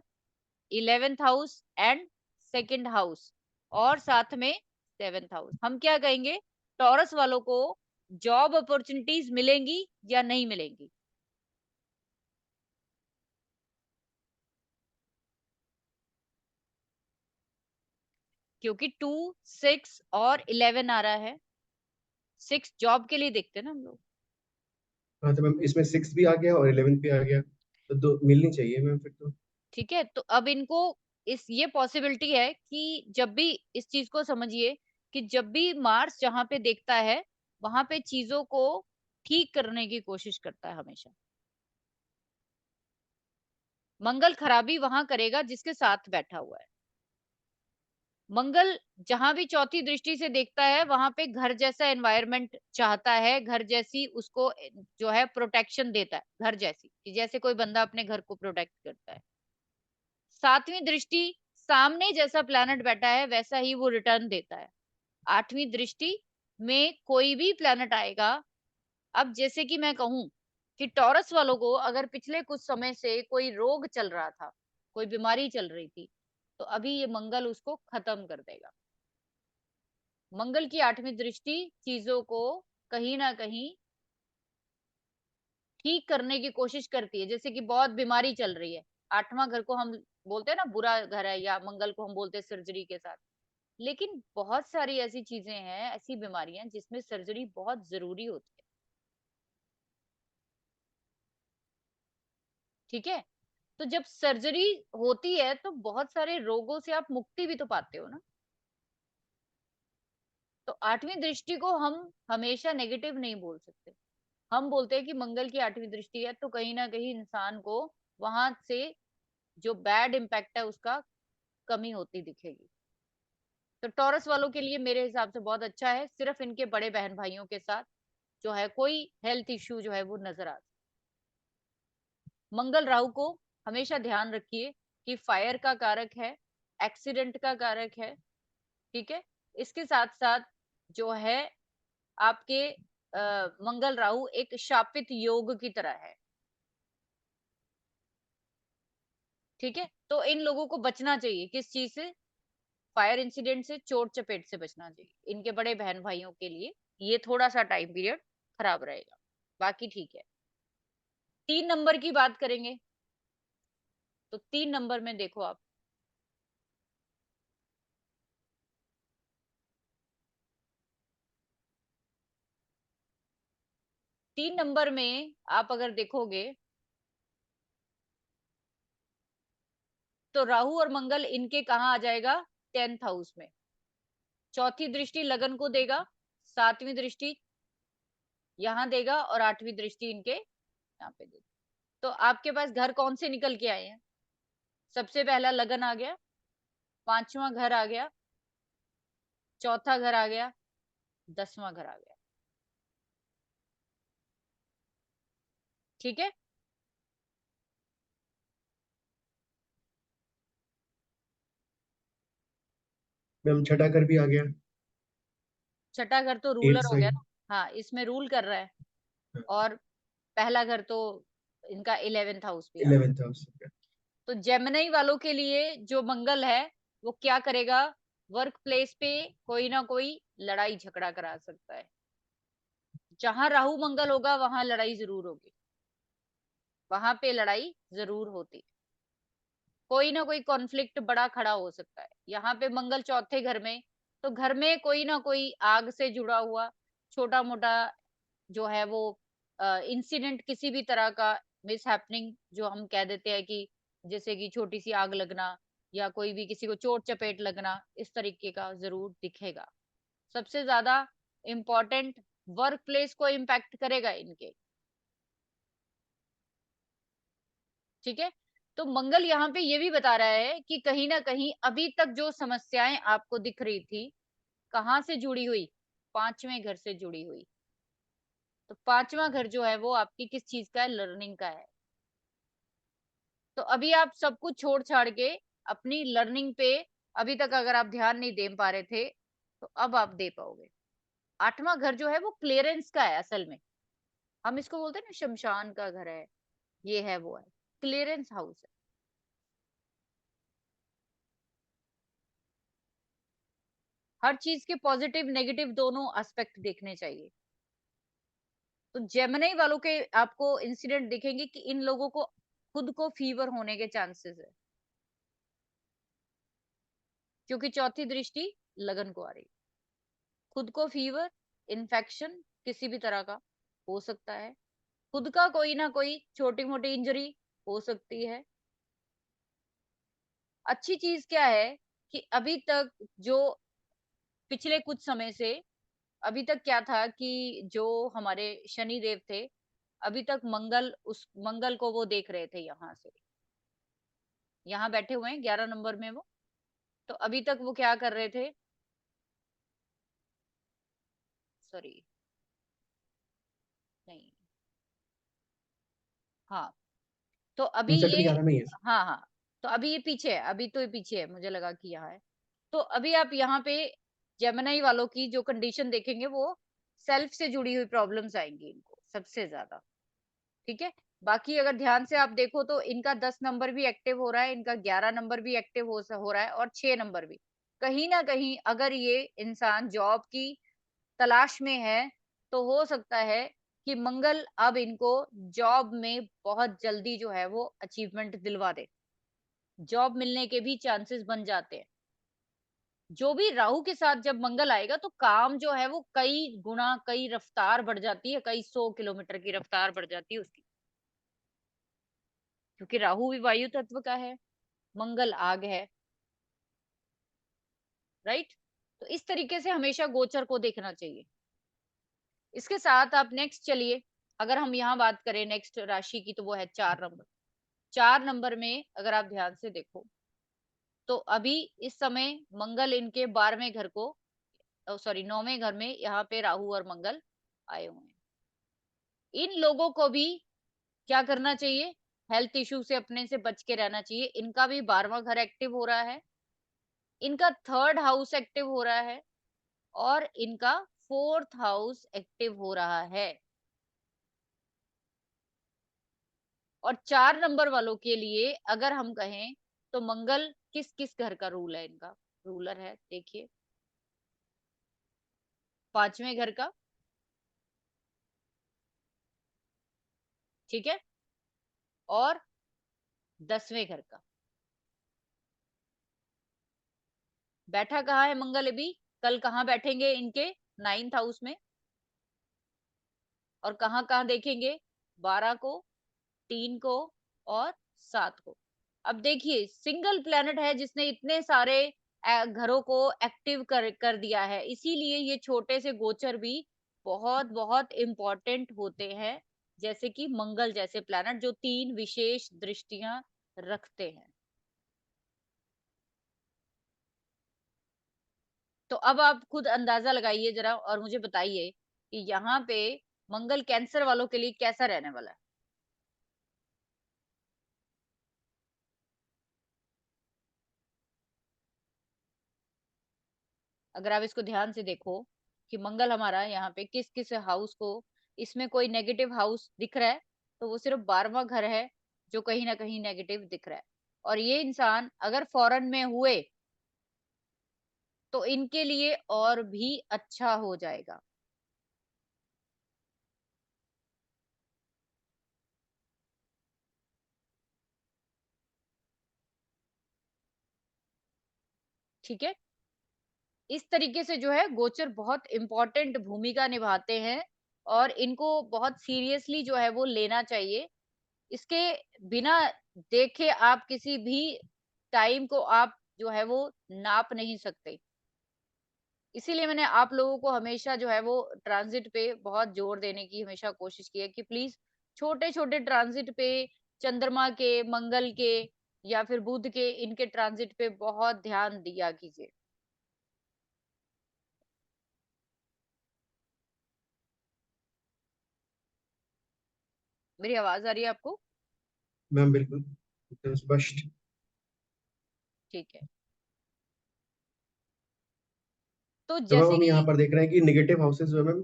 S2: 11th house and 2nd house, और साथ में 7th हाउस। हम क्या कहेंगे, टॉरस वालों को जॉब अपॉर्चुनिटीज मिलेंगी या नहीं मिलेंगी? क्योंकि 2, 6 और 11 आ रहा है, 6 जॉब के लिए देखते हैं ना हम लोग।
S1: हाँ तो मैम इसमें 6 भी आ गया और 11 भी आ गया, तो दो मिलनी चाहिए मैम फिर तो।
S2: ठीक है, तो अब इनको इस ये पॉसिबिलिटी है कि जब भी, इस चीज को समझिए कि जब भी मार्स जहां पे देखता है वहां पे चीजों को ठीक करने की कोशिश करता है हमेशा। मंगल खराबी वहां करेगा जिसके साथ बैठा हुआ है। मंगल जहां भी चौथी दृष्टि से देखता है वहां पे घर जैसा एनवायरनमेंट चाहता है, घर जैसी उसको जो है प्रोटेक्शन देता है, घर जैसी, कि जैसे कोई बंदा अपने घर को प्रोटेक्ट करता है। 7वीं दृष्टि, सामने जैसा प्लैनेट बैठा है वैसा ही वो रिटर्न देता है। 8वीं दृष्टि में कोई भी प्लैनेट आएगा, अब जैसे कि मैं कहूं कि टॉरस वालों को अगर पिछले कुछ समय से कोई रोग चल रहा था, कोई बीमारी चल रही थी, तो अभी ये मंगल उसको खत्म कर देगा। मंगल की 8वीं दृष्टि चीजों को कहीं ना कहीं ठीक करने की कोशिश करती है। जैसे कि बहुत बीमारी चल रही है, 8वां घर को हम बोलते हैं ना बुरा घर है, या मंगल को हम बोलते हैं सर्जरी के साथ। लेकिन बहुत सारी ऐसी चीजें हैं, ऐसी बीमारियां जिसमें सर्जरी बहुत जरूरी होती है। ठीक है, तो जब सर्जरी होती है तो बहुत सारे रोगों से आप मुक्ति भी तो पाते हो ना। तो 8वीं दृष्टि को हम हमेशा नेगेटिव नहीं बोल सकते। हम बोलते हैं कि मंगल की 8वीं दृष्टि है तो कहीं ना कहीं इंसान को वहां से जो बैड इम्पैक्ट है उसका कमी होती दिखेगी। तो टॉरस वालों के लिए मेरे हिसाब से बहुत अच्छा है, सिर्फ इनके बड़े बहन भाइयों के साथ जो है कोई हेल्थ इश्यू जो है वो नजर आता है। मंगल राहु को हमेशा ध्यान रखिए कि फायर का कारक है, एक्सीडेंट का कारक है। ठीक है, इसके साथ साथ जो है आपके मंगल राहु एक शापित योग की तरह है। ठीक है, तो इन लोगों को बचना चाहिए किस चीज से? फायर इंसिडेंट से, चोट चपेट से बचना चाहिए। इनके बड़े बहन भाइयों के लिए ये थोड़ा सा टाइम पीरियड खराब रहेगा, बाकी ठीक है। 3 नंबर की बात करेंगे, तो 3 नंबर में देखो आप, 3 नंबर में आप अगर देखोगे तो राहु और मंगल इनके कहाँ आ जाएगा? 10th हाउस में। चौथी दृष्टि लगन को देगा, 7वीं दृष्टि यहाँ देगा, और 8वीं दृष्टि इनके यहाँ पे देगा। तो आपके पास घर कौन से निकल के आए हैं? सबसे पहला लगन आ गया, 5वां घर आ गया, चौथा घर आ गया, 10वां घर आ गया। ठीक है,
S1: मैम छठा घर भी आ गया।
S2: छठा घर तो
S1: एट
S2: रूलर हो गया
S1: साइन।
S2: ना। हाँ, इसमें रूल कर रहा है। और पहला घर तो इनका 11th हाउस भी आ गया।
S1: 11th house.
S2: तो जेमिनी वालों के लिए जो मंगल है वो क्या करेगा, वर्क प्लेस पे कोई ना कोई लड़ाई झगड़ा करा सकता है। जहां राहु मंगल होगा वहां लड़ाई जरूर होगी, वहां पे लड़ाई जरूर होती, कोई ना कोई कॉन्फ्लिक्ट बड़ा खड़ा हो सकता है। यहाँ पे मंगल चौथे घर में, तो घर में कोई ना कोई आग से जुड़ा हुआ छोटा मोटा जो है वो इंसिडेंट, किसी भी तरह का मिस हैपनिंग जो हम कह देते हैं कि जैसे कि छोटी सी आग लगना या कोई भी किसी को चोट चपेट लगना, इस तरीके का जरूर दिखेगा। सबसे ज्यादा इम्पोर्टेंट वर्क प्लेस को इम्पैक्ट करेगा इनके। ठीक है। तो मंगल यहाँ पे ये भी बता रहा है कि कहीं ना कहीं अभी तक जो समस्याएं आपको दिख रही थी, कहाँ से जुड़ी हुई, पांचवें घर से जुड़ी हुई। तो पांचवा घर जो है वो आपकी किस चीज का है, लर्निंग का है। तो अभी आप सब कुछ छोड़ छाड़ के अपनी लर्निंग पे, अभी तक अगर आप ध्यान नहीं दे पा रहे थे तो अब आप दे पाओगे। आठवां घर जो है वो क्लियरेंस का है असल में, हम इसको बोलते हैं ना शमशान का घर है, ये है वो है, क्लियरेंस हाउस है। हर चीज के पॉजिटिव नेगेटिव दोनों एस्पेक्ट देखने चाहिए। तो जेमिनी वालों के आपको इंसिडेंट दिखेंगे कि इन लोगों को खुद को फीवर होने के चांसेस है, क्योंकि चौथी दृष्टि लगन को आ रही। खुद को फीवर, इन्फेक्शन किसी भी तरह का हो सकता है, खुद का कोई ना कोई छोटी मोटी इंजरी हो सकती है। अच्छी चीज क्या है कि अभी तक जो पिछले कुछ समय से, अभी तक क्या था कि जो हमारे शनि देव थे, अभी तक मंगल, उस मंगल को वो देख रहे थे यहाँ से, यहाँ बैठे हुए हैं 11 नंबर में वो। तो अभी तक वो क्या कर रहे थे, सॉरी, नहीं, हाँ, तो अभी
S1: उनसठ
S2: ये,
S1: भी 11 में ही है।
S2: हाँ हाँ, तो अभी ये पीछे है, अभी तो ये पीछे है, मुझे लगा कि यहाँ है। तो अभी आप यहाँ पे जेमिनी वालों की जो कंडीशन देखेंगे वो सेल्फ से जुड़ी हुई प्रॉब्लम्स आएंगी इनको सबसे ज्यादा। ठीक है। बाकी अगर ध्यान से आप देखो तो इनका 10 नंबर भी एक्टिव हो रहा है, इनका 11 नंबर भी एक्टिव हो रहा है, और 6 नंबर भी। कहीं ना कहीं अगर ये इंसान जॉब की तलाश में है तो हो सकता है कि मंगल अब इनको जॉब में बहुत जल्दी जो है वो अचीवमेंट दिलवा दे, जॉब मिलने के भी चांसेस बन जाते हैं। जो भी राहु के साथ जब मंगल आएगा तो काम जो है वो कई गुना, कई रफ्तार बढ़ जाती है, कई 100 किलोमीटर की रफ्तार बढ़ जाती है उसकी, क्योंकि राहु भी वायु तत्व का है, मंगल आग है। राइट। तो इस तरीके से हमेशा गोचर को देखना चाहिए। इसके साथ आप नेक्स्ट चलिए, अगर हम यहाँ बात करें नेक्स्ट राशि की तो वो है 4 नंबर। 4 नंबर में अगर आप ध्यान से देखो तो अभी इस समय मंगल इनके 12वें घर को, सॉरी 9वें घर में यहाँ पे राहु और मंगल आए हुए हैं। इन लोगों को भी क्या करना चाहिए, हेल्थ इश्यू से अपने से बच के रहना चाहिए। इनका भी 12वां घर एक्टिव हो रहा है, इनका 3rd हाउस एक्टिव हो रहा है, और इनका 4th हाउस एक्टिव हो रहा है। और 4 नंबर वालों के लिए अगर हम कहें तो मंगल किस किस घर का रूल है, इनका रूलर है, देखिए 5वें घर का, ठीक है, और 10वें घर का। बैठा कहाँ है मंगल अभी, कल कहाँ बैठेंगे इनके 9th हाउस में, और कहाँ कहाँ देखेंगे, 12 को, 3 को, और 7 को। अब देखिए सिंगल प्लेनेट है जिसने इतने सारे घरों को एक्टिव कर दिया है, इसीलिए ये छोटे से गोचर भी बहुत बहुत इंपॉर्टेंट होते हैं, जैसे कि मंगल जैसे प्लेनेट जो 3 विशेष दृष्टियां रखते हैं। तो अब आप खुद अंदाजा लगाइए जरा और मुझे बताइए कि यहाँ पे मंगल कैंसर वालों के लिए कैसा रहने वाला है। अगर आप इसको ध्यान से देखो कि मंगल हमारा यहाँ पे किस किस हाउस को, इसमें कोई नेगेटिव हाउस दिख रहा है तो वो सिर्फ 12वां घर है जो कहीं ना कहीं नेगेटिव दिख रहा है। और ये इंसान अगर फॉरेन में हुए तो इनके लिए और भी अच्छा हो जाएगा। ठीक है, इस तरीके से जो है गोचर बहुत इंपॉर्टेंट भूमिका निभाते हैं और इनको बहुत सीरियसली जो है वो लेना चाहिए। इसके बिना देखे आप किसी भी टाइम को आप जो है वो नाप नहीं सकते। इसीलिए मैंने आप लोगों को हमेशा जो है वो ट्रांजिट पे बहुत जोर देने की हमेशा कोशिश की है कि प्लीज छोटे छोटे ट्रांजिट पे, चंद्रमा के, मंगल के या फिर बुध के, इनके ट्रांजिट पे बहुत ध्यान दिया कीजिए। मेरी आवाज आ रही है आपको?
S1: मैम बिल्कुल एकदम स्पष्ट।
S2: ठीक है, तो
S1: तो मैम
S2: जैसे
S1: हम यहाँ
S2: कि
S1: पर देख रहे हैं कि निगेटिव हाउसेज जो है मैम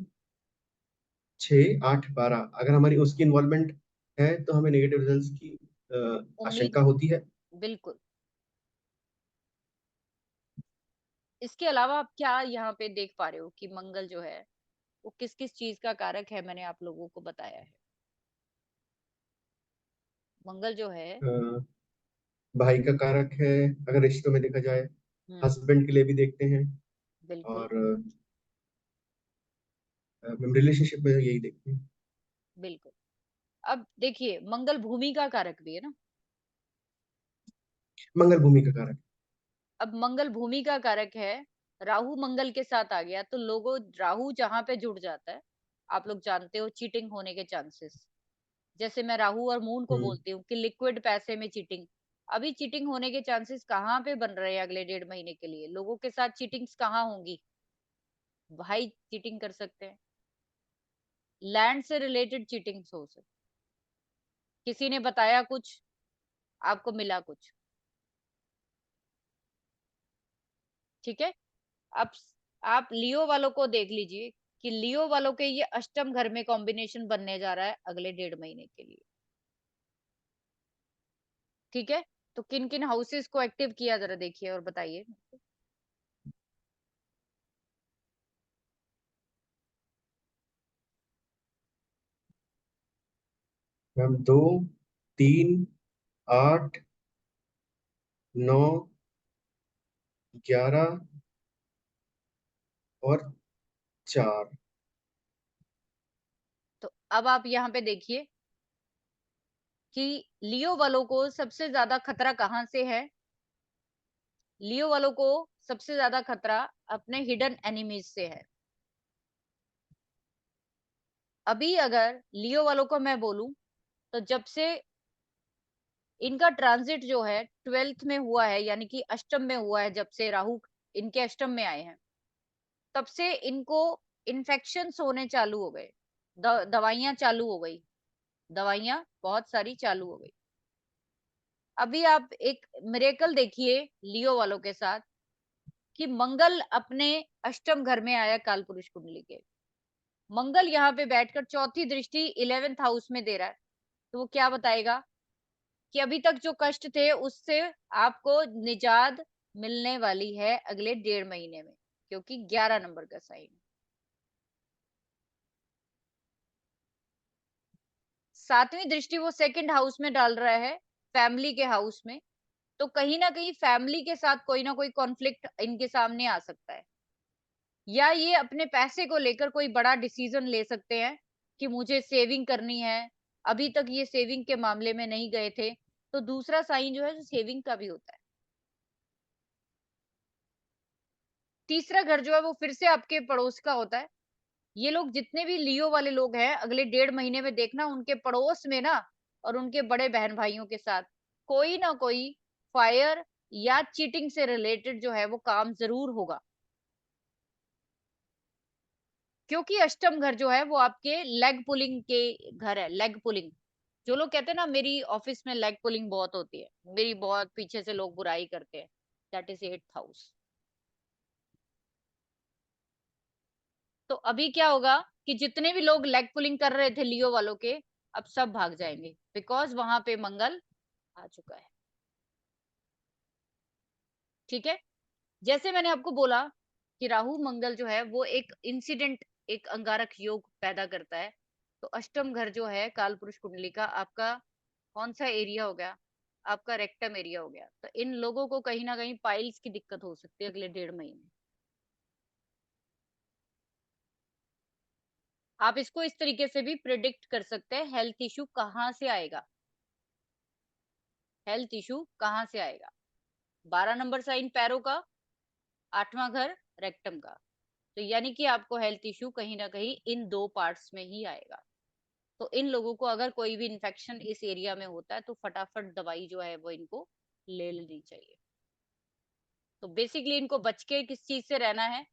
S1: 6, 8, 12, अगर हमारी उसकी इन्वॉल्वमेंट है तो हमें नेगेटिव रिजल्ट्स की
S2: उम्मीद,
S1: आशंका होती है।
S2: बिल्कुल। इसके अलावा आप क्या यहाँ पे देख पा रहे हो कि मंगल जो है वो किस किस चीज का कारक है, मैंने आप लोगों को बताया है। मंगल जो है,
S1: अ, भाई का कारक है अगर रिश्तों में देखा जाए,
S2: हम्म,
S1: हस्बैंड के लिए भी देखते हैं,
S2: बिल्कुल,
S1: और रिलेशनशिप में यही देखते हैं।
S2: बिल्कुल। अब देखिए मंगल भूमि का कारक भी है ना।
S1: मंगल भूमि का कारक।
S2: अब मंगल भूमि का कारक है, राहु मंगल के साथ आ गया तो लोगों, राहु जहां पे जुड़ जाता है, आप लोग जानते हो चीटिंग होने के चांसेस। जैसे मैं राहु और मून को
S1: हम्म।
S2: बोलती हूँ कि लिक्विड पैसे में चीटिंग। अभी चीटिंग होने के चांसेस कहाँ पे बन रहे हैं अगले 1.5 महीने के लिए? लोगों के साथ चीटिंग्स कहाँ होंगी? भाई चीटिंग कर सकते हैं, लैंड से रिलेटेड चीटिंग्स हो सकती, किसी ने बताया कुछ, आपको मिला कुछ। ठीक है, अब आप लियो वालों को देख लीजिए कि लियो वालों के ये अष्टम घर में कॉम्बिनेशन बनने जा रहा है अगले 1.5 महीने के लिए। ठीक है, तो किन किन हाउसेस को एक्टिव किया जरा देखिए और बताइए।
S1: मैम 2, 3, 8, 9, 11 और 4।
S2: तो अब आप यहाँ पे देखिए कि लियो वालों को सबसे ज्यादा खतरा कहाँ से है। लियो वालों को सबसे ज्यादा खतरा अपने हिडन एनिमीज से है। अभी अगर लियो वालों को मैं बोलूं तो जब से इनका ट्रांजिट जो है 12th में हुआ है, यानी कि अष्टम में हुआ है, जब से राहु इनके अष्टम में आए हैं, तब से इनको इन्फेक्शंस होने चालू हो गए, दवाइयां चालू हो गई, दवाइयां बहुत सारी चालू हो गई। अभी आप एक मिरेकल देखिए लियो वालों के साथ कि मंगल अपने अष्टम घर में आया काल पुरुष कुंडली के। मंगल यहाँ पे बैठकर चौथी दृष्टि 11th हाउस में दे रहा है, तो वो क्या बताएगा कि अभी तक जो कष्ट थे उससे आपको निजात मिलने वाली है अगले 1.5 महीने में, क्योंकि 11 नंबर का साइन। 7वीं दृष्टि वो सेकंड हाउस में डाल रहा है, फैमिली के हाउस में। तो कहीं ना कहीं फैमिली के साथ कोई ना कोई कॉन्फ्लिक्ट इनके सामने आ सकता है, या ये अपने पैसे को लेकर कोई बड़ा डिसीजन ले सकते हैं कि मुझे सेविंग करनी है। अभी तक ये सेविंग के मामले में नहीं गए थे, तो दूसरा साइन जो है जो सेविंग का भी होता है। तीसरा घर जो है वो फिर से आपके पड़ोस का होता है। ये लोग जितने भी लियो वाले लोग हैं अगले 1.5 महीने में देखना उनके पड़ोस में ना, और उनके बड़े बहन भाइयों के साथ कोई ना कोई फायर या चीटिंग से रिलेटेड जो है वो काम जरूर होगा। क्योंकि अष्टम घर जो है वो आपके लेग पुलिंग के घर है, लेग पुलिंग। जो लोग कहते हैं ना मेरी ऑफिस में लेग पुलिंग बहुत होती है, मेरी बहुत पीछे से लोग बुराई करते हैं, दैट इज 8th हाउस। तो अभी क्या होगा कि जितने भी लोग लेग पुलिंग कर रहे थे लियो वालों के, अब सब भाग जाएंगे, बिकॉज वहां पे मंगल आ चुका है। ठीक है, जैसे मैंने आपको बोला कि राहु मंगल जो है वो एक इंसिडेंट, एक अंगारक योग पैदा करता है। तो अष्टम घर जो है काल पुरुष कुंडली का, आपका कौन सा एरिया हो गया? आपका रेक्टम एरिया हो गया। तो इन लोगों को कहीं ना कहीं पाइल्स की दिक्कत हो सकती है अगले 1.5 महीने। आप इसको इस तरीके से भी प्रिडिक्ट कर सकते हैं, हेल्थ इशू कहाँ से आएगा, हेल्थ इशू कहाँ से आएगा। 12 नंबर साइन पैरों का, 8वां घर रेक्टम का। तो यानी कि आपको हेल्थ इशू कहीं ना कहीं इन दो पार्ट्स में ही आएगा। तो इन लोगों को अगर कोई भी इन्फेक्शन इस एरिया में होता है तो फटाफट दवाई जो है वो इनको ले लेनी चाहिए। तो बेसिकली इनको बच के किस चीज से रहना है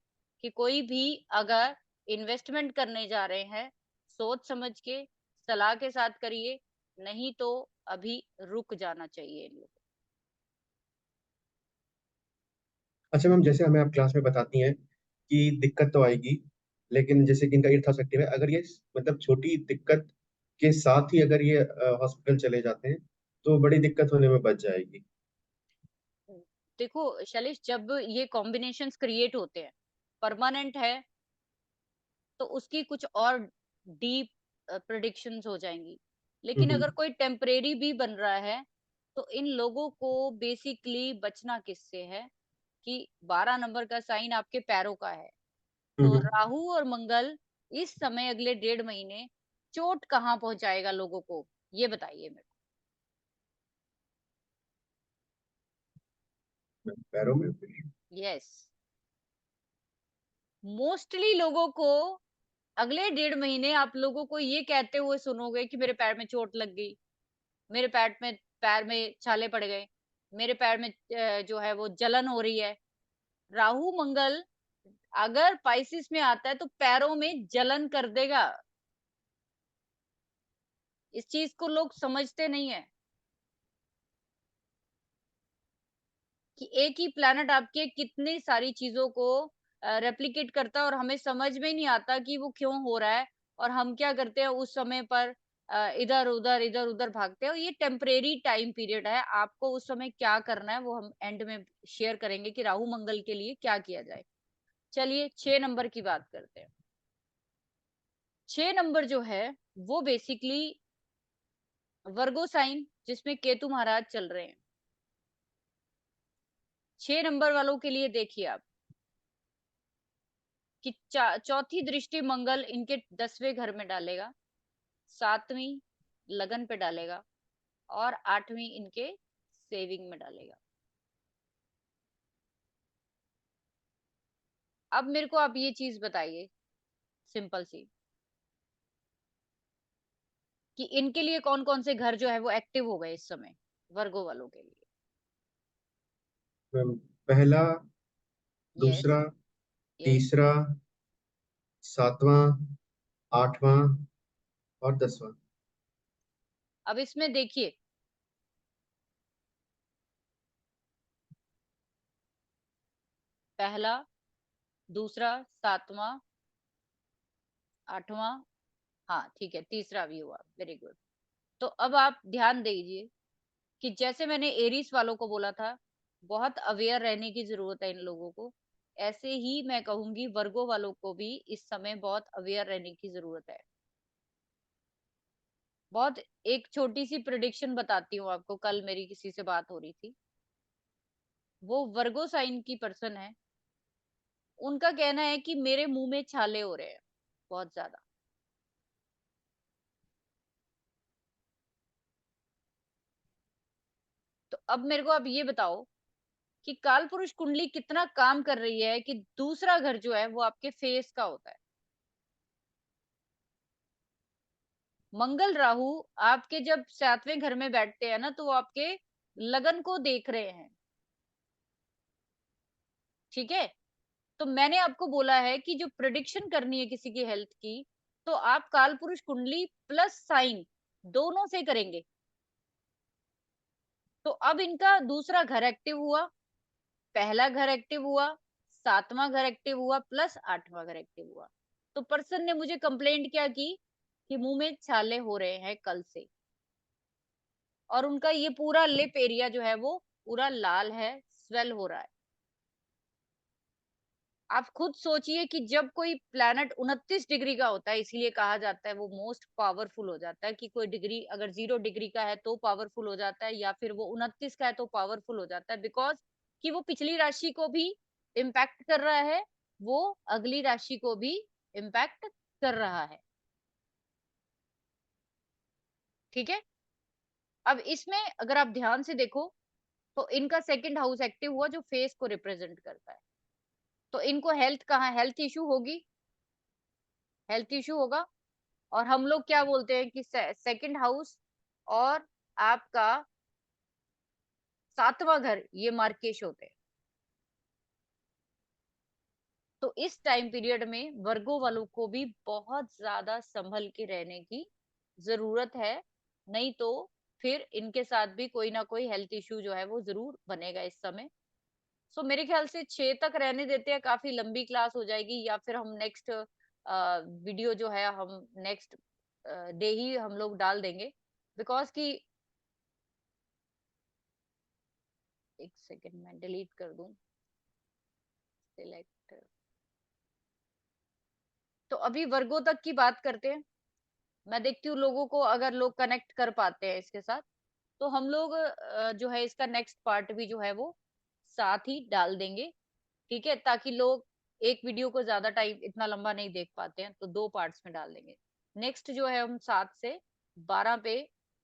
S2: कि कोई भी अगर इन्वेस्टमेंट करने जा रहे हैं, सोच समझ के सलाह के साथ करिए, नहीं तो अभी रुक जाना चाहिए इन लोगों
S1: अच्छा मैम, जैसे हमें आप क्लास में बताती हैं कि दिक्कत तो आएगी, लेकिन जैसे कि इनका इर्थाशक्ति है, अगर ये मतलब छोटी दिक्कत के साथ ही अगर ये हॉस्पिटल चले जाते हैं तो बड़ी दिक्कत होने में बच जाएगी।
S2: को। देखो शैलेश, जब ये कॉम्बिनेशंस क्रिएट होते हैं, परमानेंट है तो उसकी कुछ और डीप प्रिडिक्शंस हो जाएंगी। लेकिन
S1: हम्म।
S2: अगर कोई टेम्परेरी भी बन रहा है तो इन लोगों को बेसिकली बचना किससे है कि 12 नंबर का साइन आपके पैरों का है। तो
S1: हम्म।
S2: राहु और मंगल इस समय अगले 1.5 महीने चोट कहाँ पहुंचाएगा लोगों को, ये बताइए मेरे
S1: पैरों में।
S2: को। यस, मोस्टली लोगों को अगले 1.5 महीने आप लोगों को ये कहते हुए सुनोगे कि मेरे पैर में चोट लग गई, मेरे पैर में छाले पड़ गए, मेरे पैर में जो है वो जलन हो रही है। राहु मंगल अगर पाइसिस में आता है तो पैरों में जलन कर देगा। इस चीज को लोग समझते नहीं है कि एक ही प्लैनेट आपके कितनी सारी चीजों को रेप्लिकेट करता है और हमें समझ में नहीं आता कि वो क्यों हो रहा है। और हम क्या करते हैं उस समय पर, इधर उधर भागते हैं। और ये टेम्परेरी टाइम पीरियड है, आपको उस समय क्या करना है वो हम एंड में शेयर करेंगे कि राहु मंगल के लिए क्या किया जाए। चलिए 6 नंबर की बात करते हैं। 6 नंबर जो है वो बेसिकली वर्गो साइन, जिसमें केतु महाराज चल रहे हैं। 6 नंबर वालों के लिए देखिए आप कि चौथी दृष्टि मंगल इनके 10वें घर में डालेगा, 7वीं लगन पे डालेगा और 8वीं इनके सेविंग में डालेगा। अब मेरे को आप ये चीज बताइए सिंपल सी कि इनके लिए कौन कौन से घर जो है वो एक्टिव हो गए इस समय वर्गो वालों के लिए।
S1: मैम, पहला,
S2: यस।
S1: दूसरा,
S2: यस।
S1: तीसरा, 7वां, 8वां और 10वां।
S2: अब इसमें देखिए, पहला, दूसरा, 7वां, 8वां, हाँ ठीक है, तीसरा भी हुआ, वेरी गुड। तो अब आप ध्यान दीजिए कि जैसे मैंने एरीज वालों को बोला था बहुत अवेयर रहने की जरूरत है इन लोगों को, ऐसे ही मैं कहूंगी वर्गो वालों को भी इस समय बहुत अवेयर रहने की जरूरत है। बहुत एक छोटी सी प्रिडिक्शन बताती हूँ आपको, कल मेरी किसी से बात हो रही थी, वो वर्गो साइन की पर्सन है। उनका कहना है कि मेरे मुंह में छाले हो रहे हैं बहुत ज्यादा। तो अब मेरे को आप ये बताओ कि काल पुरुष कुंडली कितना काम कर रही है कि दूसरा घर जो है वो आपके फेस का होता है। मंगल राहु आपके जब 7वें घर में बैठते हैं ना तो वो आपके लगन को देख रहे हैं। ठीक है, तो मैंने आपको बोला है कि जो प्रिडिक्शन करनी है किसी की हेल्थ की, तो आप काल पुरुष कुंडली प्लस साइन दोनों से करेंगे। तो अब इनका दूसरा घर एक्टिव हुआ, पहला घर एक्टिव हुआ, 7वां घर एक्टिव हुआ प्लस 8वां घर एक्टिव हुआ। तो पर्सन ने मुझे कंप्लेंट क्या की कि मुंह में छाले हो रहे हैं कल से, और उनका ये पूरा लिप एरिया जो है वो पूरा लाल है, स्वेल हो रहा है। आप खुद सोचिए कि जब कोई प्लैनेट 29 डिग्री का होता है, इसीलिए कहा जाता है वो मोस्ट पावरफुल हो जाता है, कि कोई डिग्री अगर 0 डिग्री का है तो पावरफुल हो जाता है, या फिर वो 29 का है तो पावरफुल हो जाता है, बिकॉज कि वो पिछली राशि को भी इम्पैक्ट कर रहा है, वो अगली राशि को भी इम्पैक्ट कर रहा है। ठीक है। अब इसमें अगर आप ध्यान से देखो तो इनका सेकंड हाउस एक्टिव हुआ, जो फेस को रिप्रेजेंट करता है। तो इनको हेल्थ कहाँ, हेल्थ इशू होगी, हेल्थ इशू होगा। और हम लोग क्या बोलते हैं कि सेकंड हाउस और आपका 7वां घर ये मार्केश होते हैं। तो इस टाइम पीरियड में वर्गो वालों को भी बहुत ज्यादा संभल के रहने की जरूरत है, नहीं तो फिर इनके साथ भी कोई ना कोई हेल्थ इशू जो है वो जरूर बनेगा इस समय। सो मेरे ख्याल से 6 तक रहने देते हैं, काफी लंबी क्लास हो जाएगी, या फिर हम नेक्स्ट वीडियो जो है हम नेक्स्ट डे ही हम लोग डाल देंगे, बिकॉज कि एक सेकेंड मैं डिलीट कर दूं सिलेक्ट। तो अभी वर्गो तक की बात करते हैं। मैं देखती हूँ लोगों को, अगर लोग कनेक्ट कर पाते हैं इसके साथ, तो हम लोग जो है इसका नेक्स्ट पार्ट भी जो है वो साथ ही डाल देंगे। ठीक है, ताकि लोग एक वीडियो को ज्यादा टाइम इतना लंबा नहीं देख पाते हैं, तो 2 पार्ट्स में डाल देंगे। नेक्स्ट जो है हम 7 से 12 पे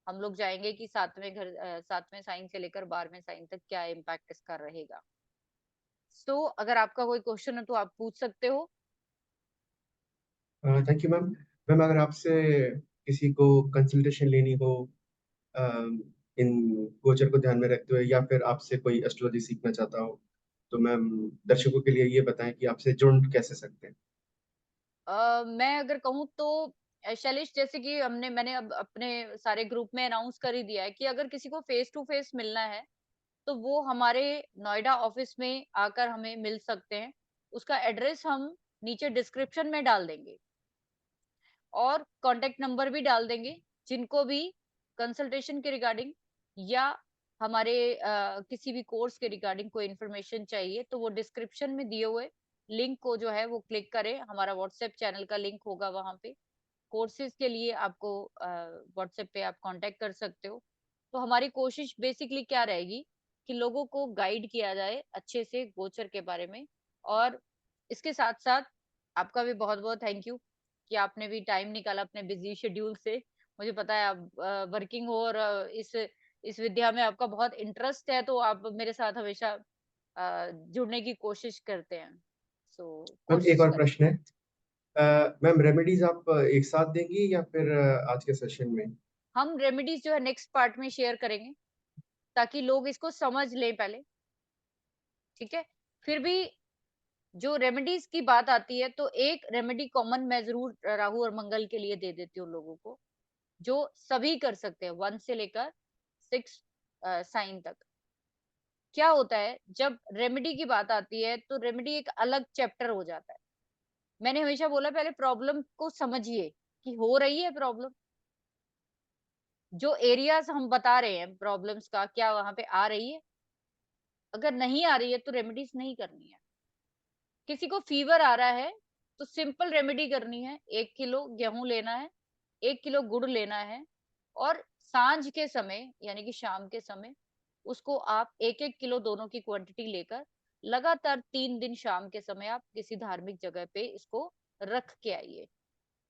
S2: हम लोग जाएंगे कि 7वें साइन से लेकर 12वें साइन तक क्या इम्पैक्ट इसका रहेगा। तो अगर आपका कोई क्वेश्चन है तो आप पूछ सकते हो।
S1: Thank you ma'am. मैम अगर आपसे किसी को कंसल्टेशन लेनी हो अम, इन गोचर को ध्यान में रखते हुए, या फिर आपसे कोई एस्ट्रोलॉजी सीखना चाहता हो, तो मैम दर्शकों के लिए ये बताएं कि आपसे जुड़ कैसे सकते हैं।
S2: मैं अगर कहूँ तो शैलेश, जैसे कि मैंने अब अपने सारे ग्रुप में अनाउंस कर ही दिया है कि अगर किसी को फेस टू फेस मिलना है तो वो हमारे नोएडा ऑफिस में आकर हमें मिल सकते हैं। उसका एड्रेस हम नीचे डिस्क्रिप्शन में डाल देंगे, और कांटेक्ट नंबर भी डाल देंगे। जिनको भी कंसल्टेशन के रिगार्डिंग या हमारे किसी भी कोर्स के रिगार्डिंग कोई इन्फॉर्मेशन चाहिए, तो वो डिस्क्रिप्शन में दिए हुए लिंक को जो है वो क्लिक करें। हमारा व्हाट्सएप चैनल का लिंक होगा वहां पे। कोर्सेज के लिए आपको व्हाट्सएप पे आप कांटेक्ट कर सकते हो। तो हमारी कोशिश बेसिकली क्या रहेगी कि लोगों को गाइड किया जाए अच्छे से गोचर के बारे में। और इसके साथ साथ आपका भी बहुत बहुत थैंक यू कि आपने भी टाइम निकाला अपने बिजी शेड्यूल से। मुझे पता है आप वर्किंग हो, और इस विद्या में आपका बहुत इंटरेस्ट है, तो आप मेरे साथ हमेशा जुड़ने की कोशिश करते हैं। सो
S1: मैम एक
S2: कोशिश
S1: और
S2: करें।
S1: प्रश्न है। मैम रेमेडीज आप एक साथ देंगी या फिर आज के सेशन में?
S2: हम रेमेडीज जो है नेक्स्ट पार्ट में शेयर करेंगे, ताकि लोग इसको समझ लें पहले। ठीक है। फिर भी जो रेमेडीज की बात आती है, तो एक रेमेडी कॉमन मैं जरूर राहु और मंगल के लिए दे देती हूँ लोगों को, जो सभी कर सकते हैं 1 से लेकर 6 साइन तक। क्या होता है जब रेमेडी की बात आती है, तो रेमेडी एक अलग चैप्टर हो जाता है। मैंने हमेशा बोला पहले प्रॉब्लम को समझिए कि हो रही है प्रॉब्लम। जो एरियाज हम बता रहे हैं प्रॉब्लम्स का, क्या वहां पे आ रही है? अगर नहीं आ रही है तो रेमेडीज नहीं करनी है। किसी को फीवर आ रहा है तो सिंपल रेमेडी करनी है, 1 किलो गेहूं लेना है, 1 किलो गुड़ लेना है, और सांझ के समय यानी कि शाम के समय उसको आप 1-1 किलो दोनों की क्वांटिटी लेकर लगातार 3 दिन शाम के समय आप किसी धार्मिक जगह पे इसको रख के आइए।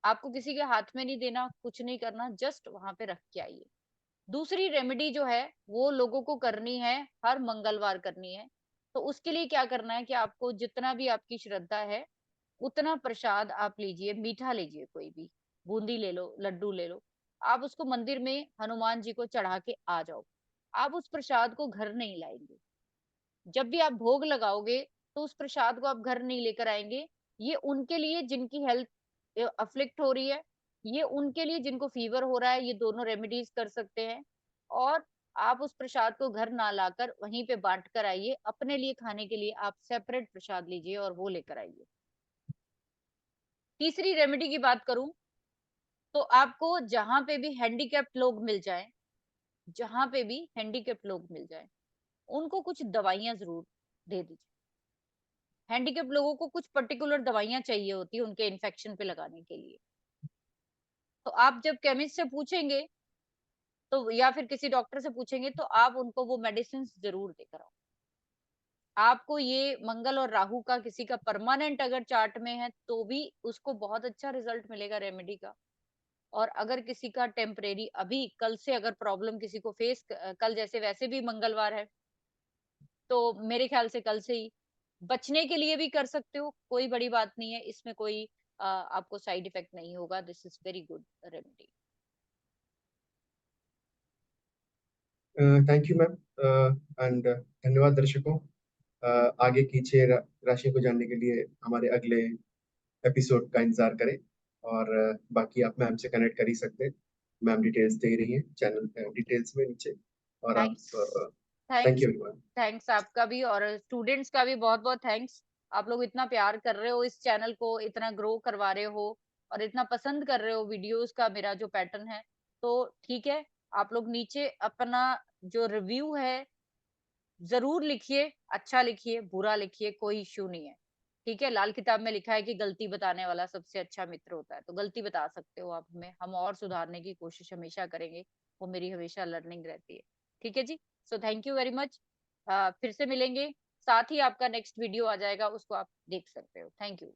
S2: आपको किसी के हाथ में नहीं देना, कुछ नहीं करना, जस्ट वहां पे रख के आइए। दूसरी रेमेडी जो है वो लोगों को करनी है, हर मंगलवार करनी है। तो उसके लिए क्या करना है कि आपको जितना भी आपकी श्रद्धा है उतना प्रसाद आप लीजिए, मीठा लीजिए, कोई भी बूंदी ले लो, लड्डू ले लो। आप उसको मंदिर में हनुमान जी को चढ़ा के आ जाओ। आप उस प्रसाद को घर नहीं लाएंगे। जब भी आप भोग लगाओगे तो उस प्रसाद को आप घर नहीं लेकर आएंगे। ये उनके लिए जिनकी हेल्थ अफ्लिक्ट हो रही है, ये उनके लिए जिनको फीवर हो रहा है, ये दोनों रेमेडीज कर सकते हैं। और आप उस प्रसाद को घर ना लाकर वहीं पे बांट कर आइए, अपने लिए खाने के लिए आप सेपरेट प्रसाद लीजिए और वो लेकर आइए। तीसरी रेमेडी की बात करूं तो आपको जहां पे भी हैंडीकैप्ड लोग मिल जाएं, जहां पे भी हैंडीकैप्ड लोग मिल जाएं, उनको कुछ दवाइयां जरूर दे दीजिए। हैंडीकैप्ड लोगों को कुछ पर्टिकुलर दवाइयां चाहिए होती है उनके इन्फेक्शन पे लगाने के लिए। तो आप जब केमिस्ट से पूछेंगे तो या फिर किसी डॉक्टर से पूछेंगे तो आप उनको वो मेडिसिन जरूर देकर आओ। आपको ये मंगल और राहु का किसी का परमानेंट अगर चार्ट में है तो भी उसको बहुत अच्छा रिजल्ट मिलेगा रेमेडी का। और अगर किसी का टेम्परेरी अभी कल से अगर प्रॉब्लम किसी को फेस, कल जैसे वैसे भी मंगलवार है तो मेरे ख्याल से कल से ही बचने के लिए भी कर सकते हो, कोई बड़ी बात नहीं है इसमें, कोई आपको साइड इफेक्ट नहीं होगा। This is very good remedy.
S1: Thank you ma'am, and धन्यवाद दर्शकों। आगे की 6 राशियों को जानने के लिए हमारे अगले एपिसोड का इंतजार करें। और बाकी आप मैम से कनेक्ट कर ही सकते हैं। मैम डिटेल्स दे रही हैं चैनल डिटेल्स में नीचे। और आप
S2: thanks.
S1: Thank
S2: thanks.
S1: You everyone.
S2: Thanks आपका भी और स्टूडेंट्स का भी बहुत बहुत थैंक्स। आप लोग इतना प्यार कर रहे हो, इस चैनल को इतना ग्रो करवा रहे हो और इतना पसंद कर रहे हो वीडियोस का मेरा जो पैटर्न है। तो ठीक है, आप लोग नीचे अपना जो रिव्यू है जरूर लिखिए, अच्छा लिखिए, बुरा लिखिए, कोई इश्यू नहीं है। ठीक है, लाल किताब में लिखा है कि गलती बताने वाला सबसे अच्छा मित्र होता है, तो गलती बता सकते हो आप हमें, हम और सुधारने की कोशिश हमेशा करेंगे। वो मेरी हमेशा लर्निंग रहती है। ठीक है जी। So thank you very much. फिर से मिलेंगे, साथ ही आपका नेक्स्ट वीडियो आ जाएगा, उसको आप देख सकते हो। Thank you.